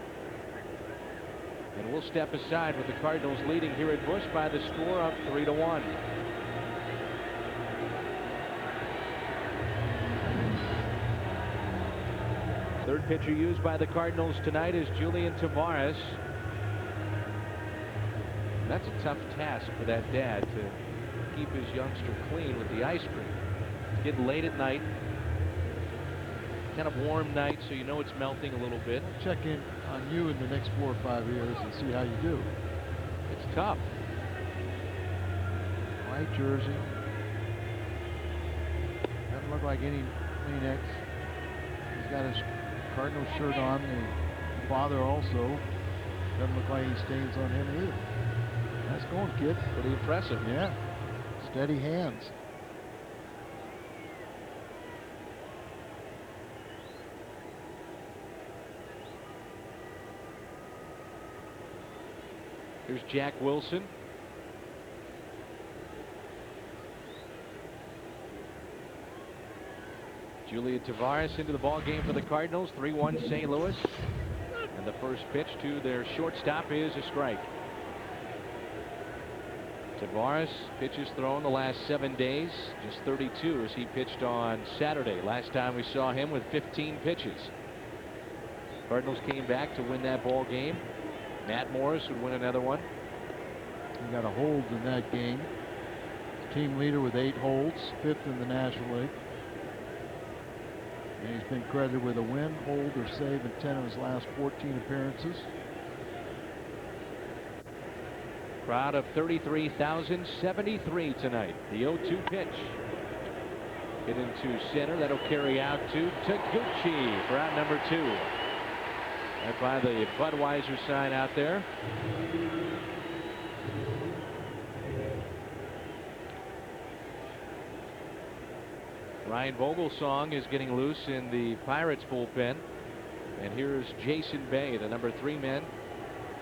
And we'll step aside with the Cardinals leading here at Busch by the score of 3-1. Third pitcher used by the Cardinals tonight is Julian Tavares. That's a tough task for that dad to keep his youngster clean with the ice cream. It's getting late at night. Kind of warm night, so you know it's melting a little bit. I'll check in on you in the next 4 or 5 years and see how you do. It's tough. White jersey. Doesn't look like any Kleenex. He's got his Cardinal shirt on. The father also. Doesn't look like any stains on him either. Nice going, kid. Pretty impressive. Yeah. Steady hands. Here's Jack Wilson. Julian Tavares into the ball game for the Cardinals. 3-1 St. Louis. And the first pitch to their shortstop is a strike. Tavares pitches thrown the last 7 days, just 32 as he pitched on Saturday. Last time we saw him with 15 pitches. Cardinals came back to win that ball game. Matt Morris would win another one. He got a hold in that game. Team leader with 8 holds, 5th in the National League. And he's been credited with a win, hold, or save in 10 of his last 14 appearances. Crowd of 33,073 tonight. The 0-2 pitch. Hit into center. That'll carry out to Taguchi for out number 2. Right by the Budweiser sign out there. Ryan Vogelsong is getting loose in the Pirates bullpen. And here's Jason Bay, the number 3 man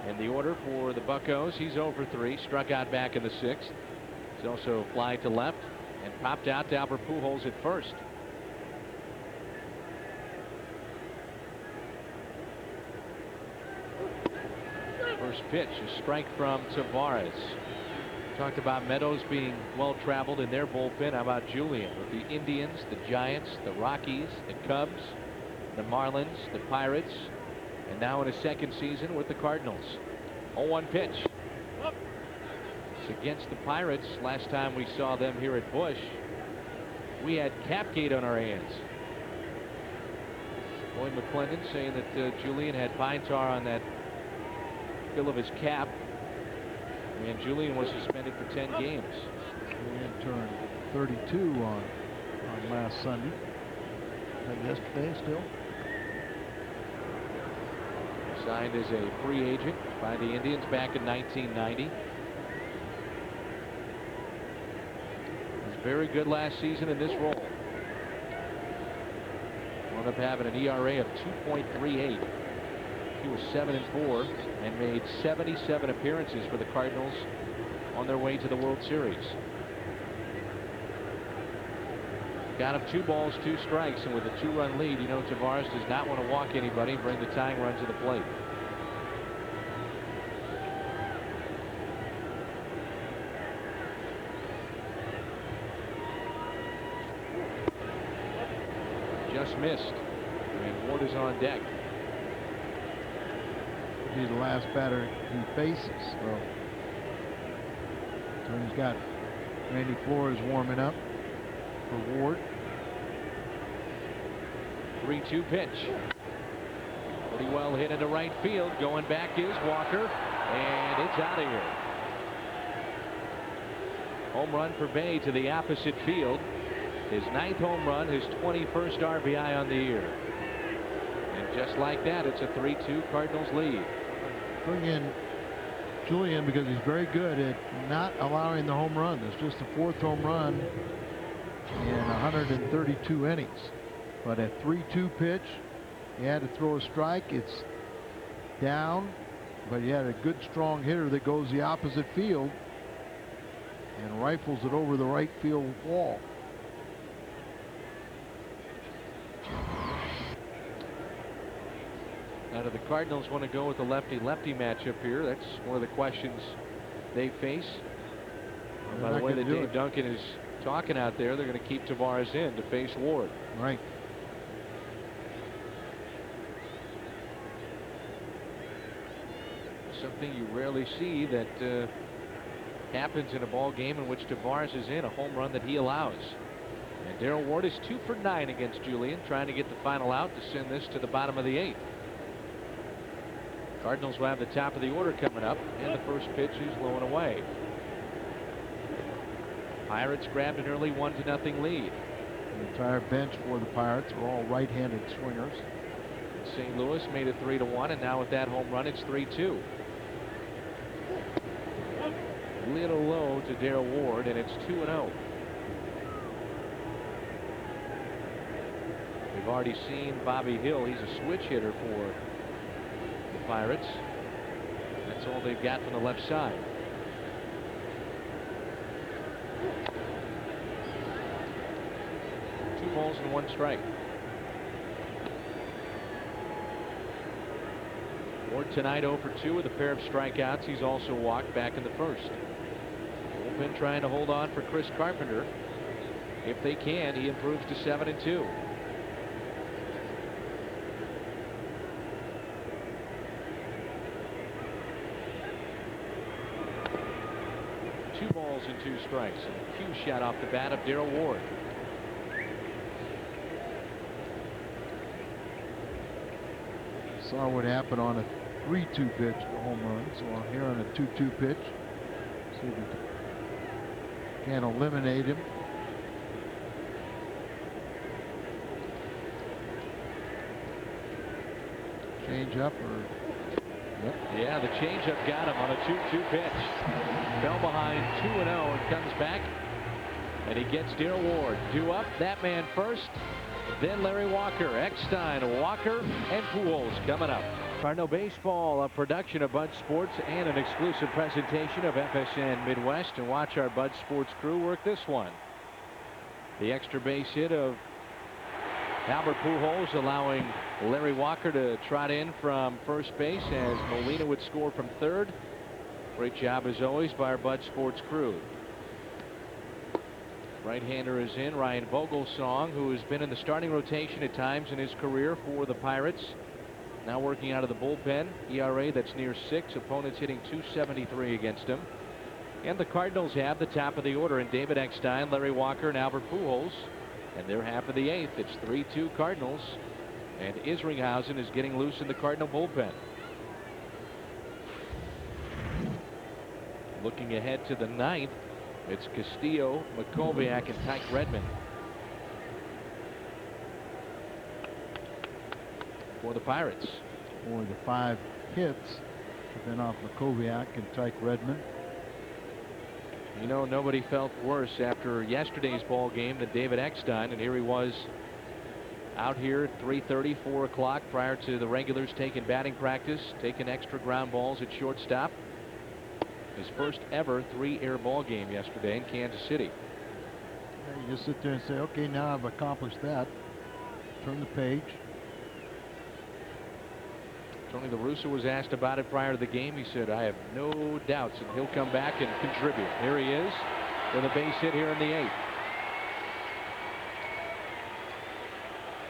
in the order for the Buccos. He's 0 for 3, struck out back in the 6th. He's also fly to left and popped out to Albert Pujols at first. First pitch, a strike from Tavares. Talked about Meadows being well traveled in their bullpen. How about Julian with the Indians, the Giants, the Rockies, the Cubs, the Marlins, the Pirates, and now in his second season with the Cardinals. 0-1 pitch. It's against the Pirates. Last time we saw them here at Busch, we had Capgate on our hands. Boyd McClendon saying that Julian had pine tar on that bill of his cap, and Julian was suspended for 10 games. Julian turned 32 on last Sunday. And yesterday still. Signed as a free agent by the Indians back in 1990. Was very good last season in this role. Wound up having an ERA of 2.38. He was 7-4 and made 77 appearances for the Cardinals on their way to the World Series. Count of 2 balls, 2 strikes, and with a 2-run lead, you know Tavares does not want to walk anybody and bring the tying run to the plate. Just missed, and Ward is on deck. He's the last batter he faces. So he's got Randy Flores warming up for Ward. 3-2 pitch. Pretty well hit into right field. Going back is Walker, and it's out of here. Home run for Bay to the opposite field. His 9th home run, his 21st RBI on the year. And just like that, it's a 3-2 Cardinals lead. Bring in Julian because he's very good at not allowing the home run. It's just the 4th home run in 132 innings. But a 3-2 pitch, he had to throw a strike. It's down, but he had a good strong hitter that goes the opposite field and rifles it over the right field wall. Now, do the Cardinals want to go with the lefty-lefty matchup here? That's one of the questions they face. By the way that Dave Duncan is talking out there, they're going to keep Tavares in to face Ward. Right. Something you rarely see that happens in a ball game in which Tavares is in, a home run that he allows. And Darrell Ward is 2 for 9 against Julian, trying to get the final out to send this to the bottom of the 8th. Cardinals will have the top of the order coming up, and the first pitch is low and away. Pirates grabbed an early 1-0 lead. The entire bench for the Pirates are all right-handed swingers. St. Louis made it 3-1, and now with that home run, it's 3-2. Little low to Darrell Ward, and it's 2-0. We've already seen Bobby Hill. He's a switch hitter for the Pirates. That's all they've got from the left side. Two balls and 1 strike. Ward tonight 0 for 2 with a pair of strikeouts. He's also walked back in the first. Bullpen trying to hold on for Chris Carpenter. If they can, he improves to 7-2. 2 balls and 2 strikes. And a cue shot off the bat of Darrell Ward. Saw what happened on a 3-2 pitch, the home run. So here on a 2-2 pitch, see if we can eliminate him. Change up or yep. Yeah, the changeup got him on a 2-2 pitch. Fell behind 2-0 and comes back, and he gets Darrell Ward. 2 up, that man first, then Larry Walker, Eckstein, Walker, and Pujols coming up. Cardinal Baseball, a production of Bud Sports and an exclusive presentation of FSN Midwest. And watch our Bud Sports crew work this one. The extra base hit of Albert Pujols, allowing Larry Walker to trot in from first base as Molina would score from third. Great job as always by our Bud Sports crew. Right-hander is in, Ryan Vogelsong, who has been in the starting rotation at times in his career for the Pirates. Now working out of the bullpen. ERA that's near 6. Opponents hitting .273 against him. And the Cardinals have the top of the order in David Eckstein, Larry Walker, and Albert Pujols. And they're half of the 8th. It's 3-2 Cardinals. And Isringhausen is getting loose in the Cardinal bullpen. Looking ahead to the 9th, it's Castillo, Makoviak, and Tyke Redmond for the Pirates. Only the 5 hits have been off Makoviak and Tyke Redmond. You know, nobody felt worse after yesterday's ball game than David Eckstein, and here he was out here at 3:30, 4 o'clock prior to the regulars taking batting practice, taking extra ground balls at shortstop. His first ever 3-air ball game yesterday in Kansas City. You just sit there and say, okay, now I've accomplished that. Turn the page. Tony La Russa was asked about it prior to the game. He said, I have no doubts that he'll come back and contribute. Here he is with a base hit here in the 8th.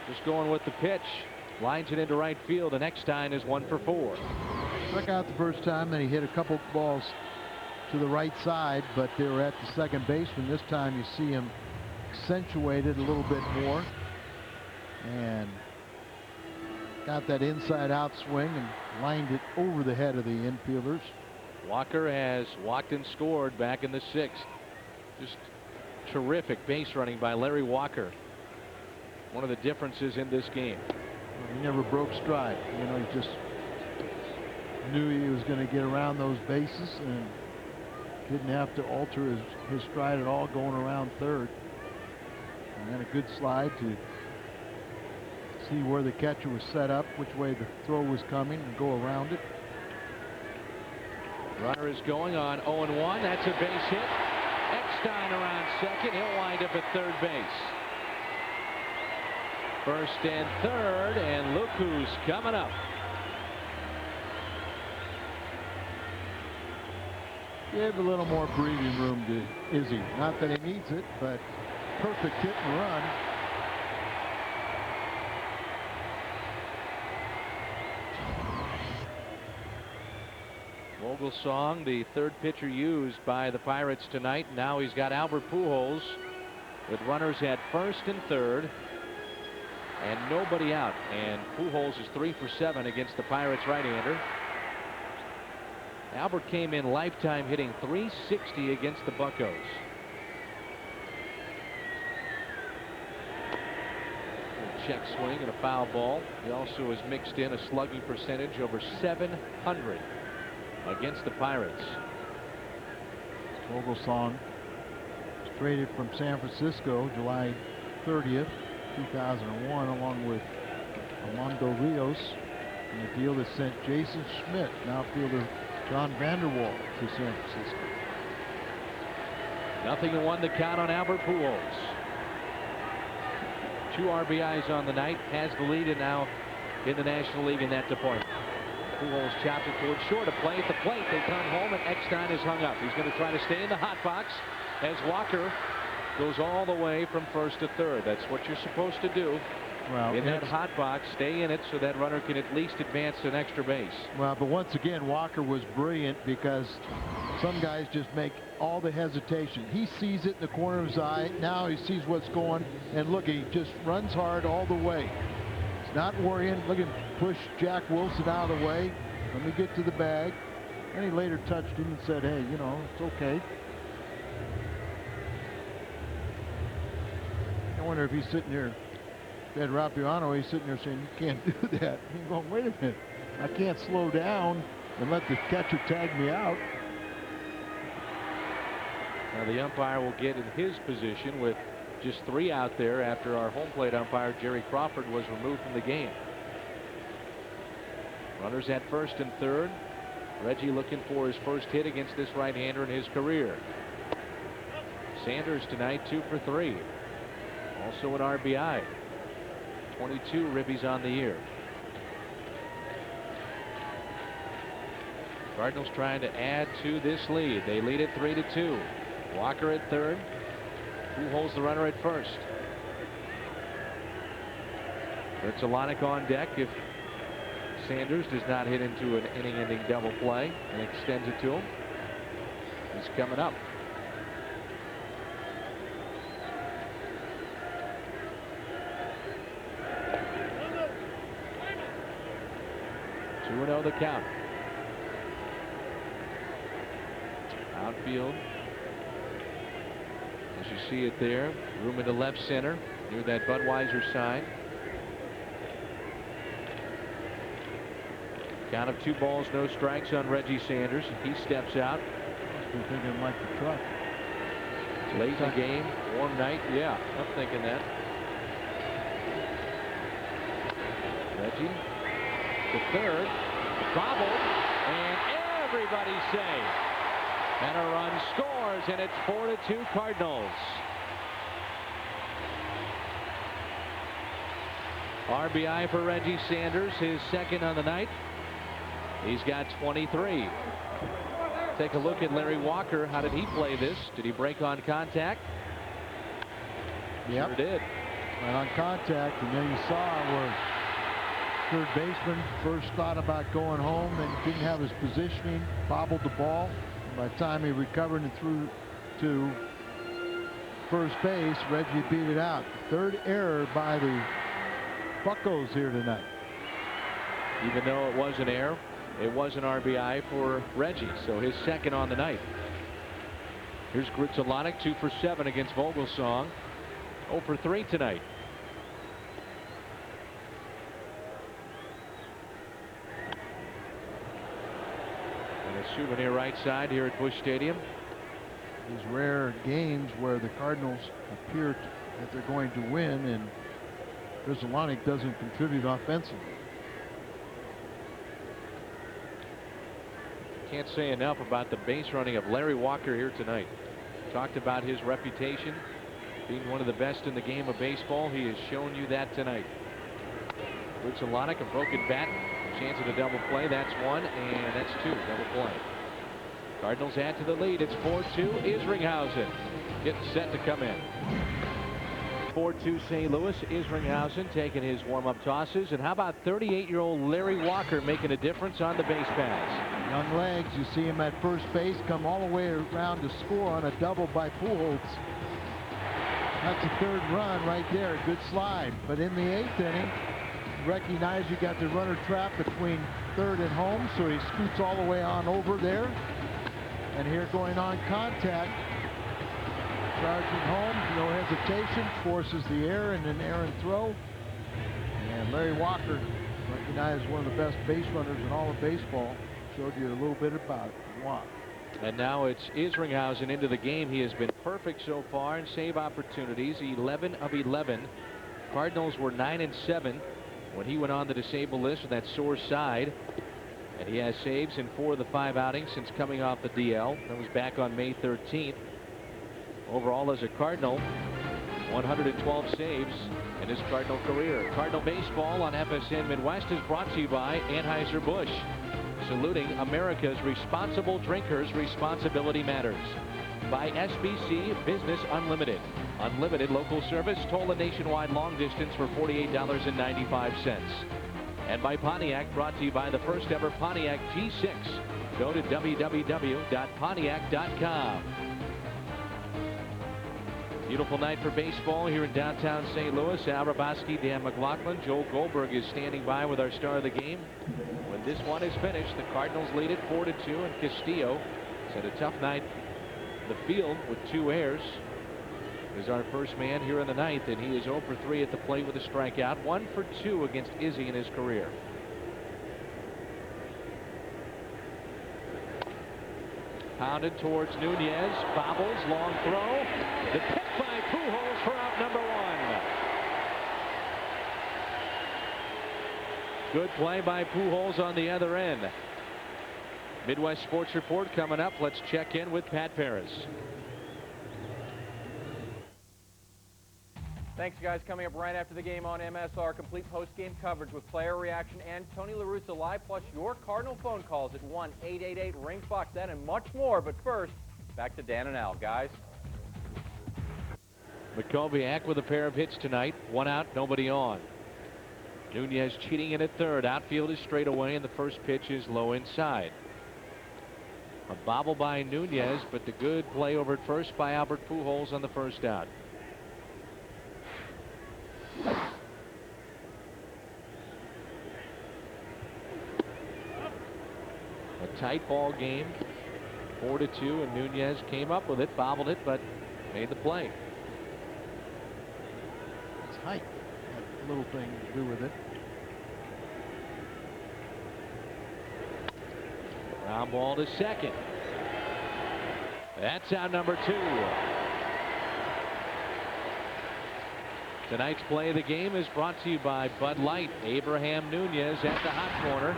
Just going with the pitch. Lines it into right field, and Eckstein is 1 for 4. Struck out the first time, then he hit a couple balls to the right side, but they were at the second baseman. This time you see him accentuated a little bit more and got that inside out swing and lined it over the head of the infielders. Walker has walked and scored back in the 6th. Just terrific base running by Larry Walker. One of the differences in this game. He never broke stride. You know, he just knew he was going to get around those bases and didn't have to alter his stride at all going around third. And then a good slide to see where the catcher was set up, which way the throw was coming, and go around it. Runner is going on 0-1. That's a base hit. Eckstein around second. He'll wind up at third base. First and third, and look who's coming up. Give a little more breathing room to Izzy. Not that he needs it, but perfect hit and run. Vogelsong, the third pitcher used by the Pirates tonight. Now he's got Albert Pujols with runners at first and third and nobody out. And Pujols is 3 for 7 against the Pirates right-hander. Albert came in lifetime hitting .360 against the Buccos. Check swing and a foul ball. He also has mixed in a slugging percentage over 700 against the Pirates. Vogelsong traded from San Francisco July 30th, 2001, along with Armando Rios, in a deal that sent Jason Schmidt, an outfielder John Vanderwall, to San Francisco. 0-1 the count on Albert Pujols. 2 RBIs on the night, has the lead and now in the National League in that department. Pujols chopped it towards short, a play at the plate. They come home and Eckstein is hung up. He's going to try to stay in the hot box as Walker goes all the way from first to third. That's what you're supposed to do. Well, in that hot box, stay in it so that runner can at least advance to an extra base. Well, but once again, Walker was brilliant because some guys just make all the hesitation. He sees it in the corner of his eye. Now he sees what's going, and look, he just runs hard all the way. He's not worrying. Look at him push Jack Wilson out of the way. Let me get to the bag. And he later touched him and said, hey, you know, it's okay. I wonder if he's sitting there. Ed Rapiano, he's sitting there saying, you can't do that. He's going, wait a minute. I can't slow down and let the catcher tag me out. Now the umpire will get in his position with just 3 out there after our home plate umpire Jerry Crawford was removed from the game. Runners at first and third. Reggie looking for his first hit against this right-hander in his career. Sanders tonight 2 for 3. Also an RBI. 22 ribbies on the year. Cardinals trying to add to this lead. They lead it 3-2. Walker at third. Who holds the runner at first? Ritsolonic on deck if Sanders does not hit into an inning-ending double play and extends it to him. He's coming up. 2-0 the count. Outfield, as you see it there, room into left center near that Budweiser sign. Count of 2 balls, no strikes on Reggie Sanders. He steps out. Must be thinking like the truck. Late in the game, warm night. Yeah, I'm thinking that. Reggie to third, bobbled, and everybody's safe. And a run scores, and it's 4-2 Cardinals. RBI for Reggie Sanders, his second on the night. He's got 23. Take a look at Larry Walker. How did he play this? Did he break on contact? Yep. Sure did. Right on contact, and then you saw where third baseman first thought about going home and didn't have his positioning, bobbled the ball. By the time he recovered and threw to first base, Reggie beat it out. Third error by the Buccos here tonight. Even though it was an error, it was an RBI for Reggie, so his second on the night. Here's Grudzielanek, 2 for 7 against Vogelsong. 0 for 3 tonight. And a souvenir right side here at Busch Stadium. These rare games where the Cardinals appear that they're going to win and Grudzielanek doesn't contribute offensively. Can't say enough about the base running of Larry Walker here tonight. Talked about his reputation being one of the best in the game of baseball. He has shown you that tonight. Grudzielanek, a broken bat, chance at a double play. That's one, and that's two. Double play. Cardinals add to the lead. It's 4-2. Isringhausen getting set to come in. 4-2 St. Louis. Isringhausen taking his warm-up tosses. And how about 38-year-old Larry Walker making a difference on the base paths? Young legs. You see him at first base come all the way around to score on a double by Pujols. That's a third run right there. Good slide. But in the 8th inning, recognize you got the runner trapped between third and home, so he scoots all the way on over there. And here going on contact. Charging home, no hesitation, forces the error and an errant throw. And Larry Walker, recognized one of the best base runners in all of baseball, showed you a little bit about why. And now it's Isringhausen into the game. He has been perfect so far in save opportunities, 11 of 11. Cardinals were 9-7 when he went on the disabled list with that sore side. And he has saves in 4 of the 5 outings since coming off the DL. That was back on May 13th. Overall, as a Cardinal, 112 saves in his Cardinal career. Cardinal baseball on FSN Midwest is brought to you by Anheuser-Busch. Saluting America's responsible drinkers. Responsibility matters. By SBC Business Unlimited. Unlimited local service. Toll a nationwide long distance for $48.95. And by Pontiac, brought to you by the first ever Pontiac G6. Go to www.pontiac.com. Beautiful night for baseball here in downtown St. Louis. Al Hrabosky, Dan McLaughlin, Joel Goldberg is standing by with our star of the game. When this one is finished, the Cardinals lead it 4-2, and Castillo has had a tough night in the field with 2 errors. Is our first man here in the 9th, and he is 0 for 3 at the plate with a strikeout. 1 for 2 against Izzy in his career. Pounded towards Nunez, bobbles, long throw. The pick by Pujols for out number 1. Good play by Pujols on the other end. Midwest Sports Report coming up. Let's check in with Pat Perez. Thanks, guys. Coming up right after the game on MSR, complete post-game coverage with player reaction and Tony La Russa live, plus your Cardinal phone calls at 1-888-RING-BUCS. That and much more. But first, back to Dan and Al, guys. Makoviak with a pair of hits tonight. 1 out, nobody on. Nunez cheating in at third. Outfield is straight away, and the first pitch is low inside. A bobble by Nunez, but the good play over at first by Albert Pujols on the first out. A tight ball game, 4-2, and Nunez came up with it, bobbled it, but made the play. It's height, that little thing to do with it. Ground ball to second. That's out number 2. Tonight's play of the game is brought to you by Bud Light. Abraham Nunez at the hot corner.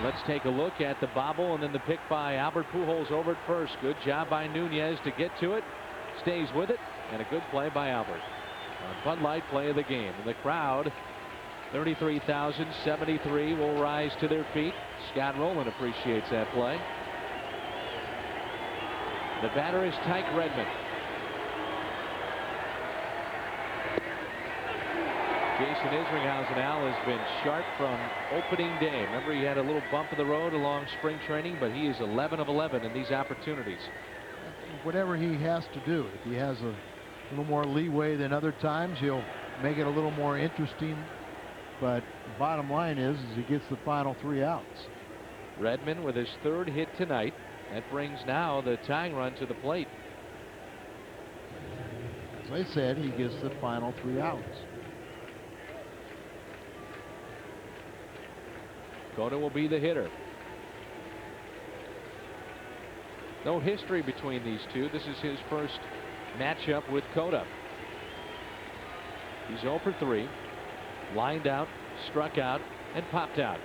Let's take a look at the bobble and then the pick by Albert Pujols over at first. Good job by Nunez to get to it. Stays with it, and a good play by Albert. Bud Light play of the game. And the crowd, 33,073, will rise to their feet. Scott Rowland appreciates that play. The batter is Tyke Redmond. Jason Isringhausen, Al, has been sharp from opening day. Remember, he had a little bump of the road along spring training, but he is 11 of 11 in these opportunities. Whatever he has to do, if he has a little more leeway than other times, he'll make it a little more interesting. But the bottom line is he gets the final 3 outs. Redmond with his 3rd hit tonight. That brings now the tying run to the plate. As I said, he gets the final 3 outs. Cota will be the hitter. No history between these two. This is his first matchup with Cota. He's 0 for 3. Lined out, struck out, and popped out.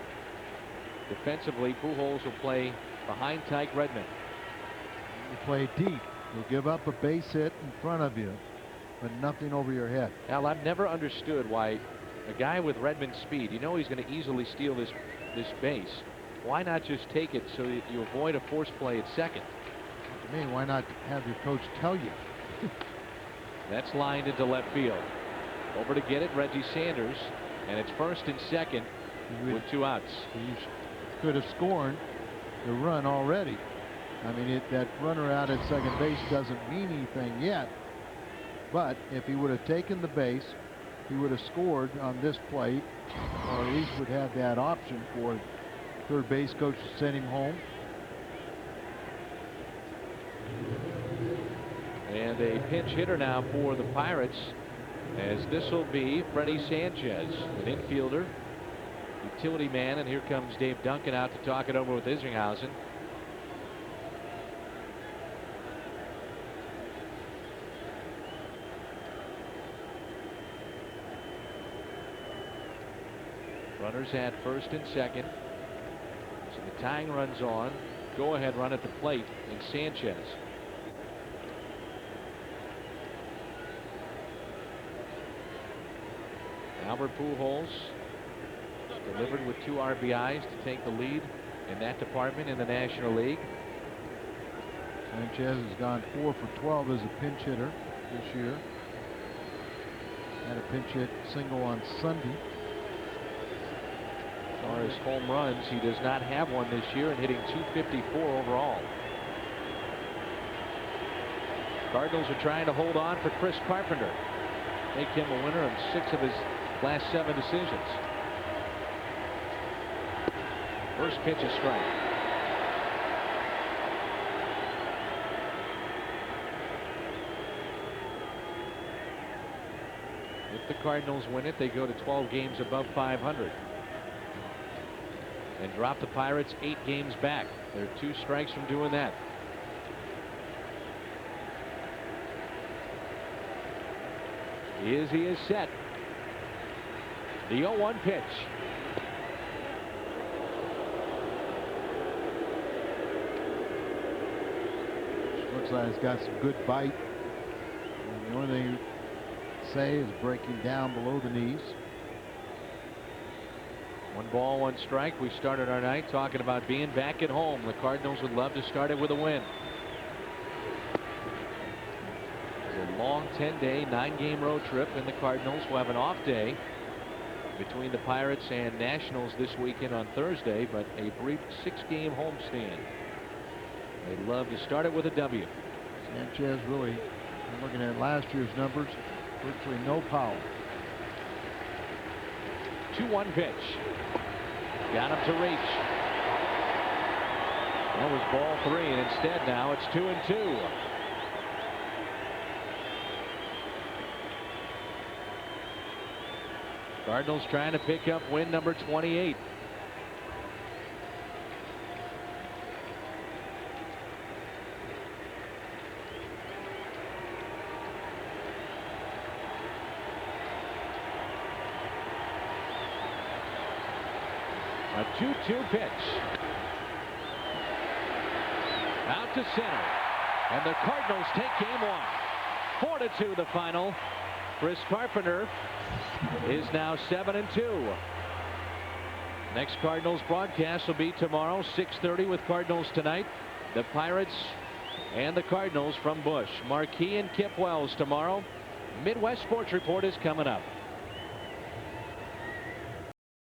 Defensively, Pujols will play behind Tyke Redmond. You play deep. You'll give up a base hit in front of you, but nothing over your head. Al, I've never understood why a guy with Redmond's speed, you know he's going to easily steal this base. Why not just take it so that you avoid a force play at second? To me, why not have your coach tell you? That's lined into left field. Over to get it, Reggie Sanders, and it's 1st and 2nd with 2 outs. You could have scored the run already. I mean, that runner out at second base doesn't mean anything yet, but if he would have taken the base, he would have scored on this plate, or at least would have that option for third base coach to send him home. And a pinch hitter now for the Pirates, as this will be Freddie Sanchez, an infielder, utility man, and here comes Dave Duncan out to talk it over with Isringhausen. Runners at 1st and 2nd. So the tying runs on. Go ahead run at the plate in Sanchez. Albert Pujols delivered with 2 RBIs to take the lead in that department in the National League. Sanchez has gone 4 for 12 as a pinch hitter this year. Had a pinch hit single on Sunday. As far as home runs, he does not have one this year and hitting .254 overall. Cardinals are trying to hold on for Chris Carpenter. Make him a winner in 6 of his last 7 decisions. First pitch is strike. If the Cardinals win it, they go to 12 games above 500. And drop the Pirates 8 games back. They're 2 strikes from doing that. He is set. The 0-1 pitch. Looks like it's got some good bite. And the only thing you say is breaking down below the knees. 1 ball, 1 strike. We started our night talking about being back at home. The Cardinals would love to start it with a win. It's a long 10-day, 9-game road trip, and the Cardinals will have an off day between the Pirates and Nationals this weekend on Thursday, but a brief 6-game homestand. They'd love to start it with a W. Sanchez really, I'm looking at last year's numbers, virtually no power. 2-1 pitch. Got him to reach. That was ball 3, and instead now it's 2-2. Cardinals trying to pick up win number 28. A 2-2 pitch. Out to center. And the Cardinals take game 1. 4-2 the final. Chris Carpenter is now 7-2. Next Cardinals broadcast will be tomorrow, 6:30 with Cardinals Tonight. The Pirates and the Cardinals from Busch. Marquis and Kip Wells tomorrow. Midwest Sports Report is coming up.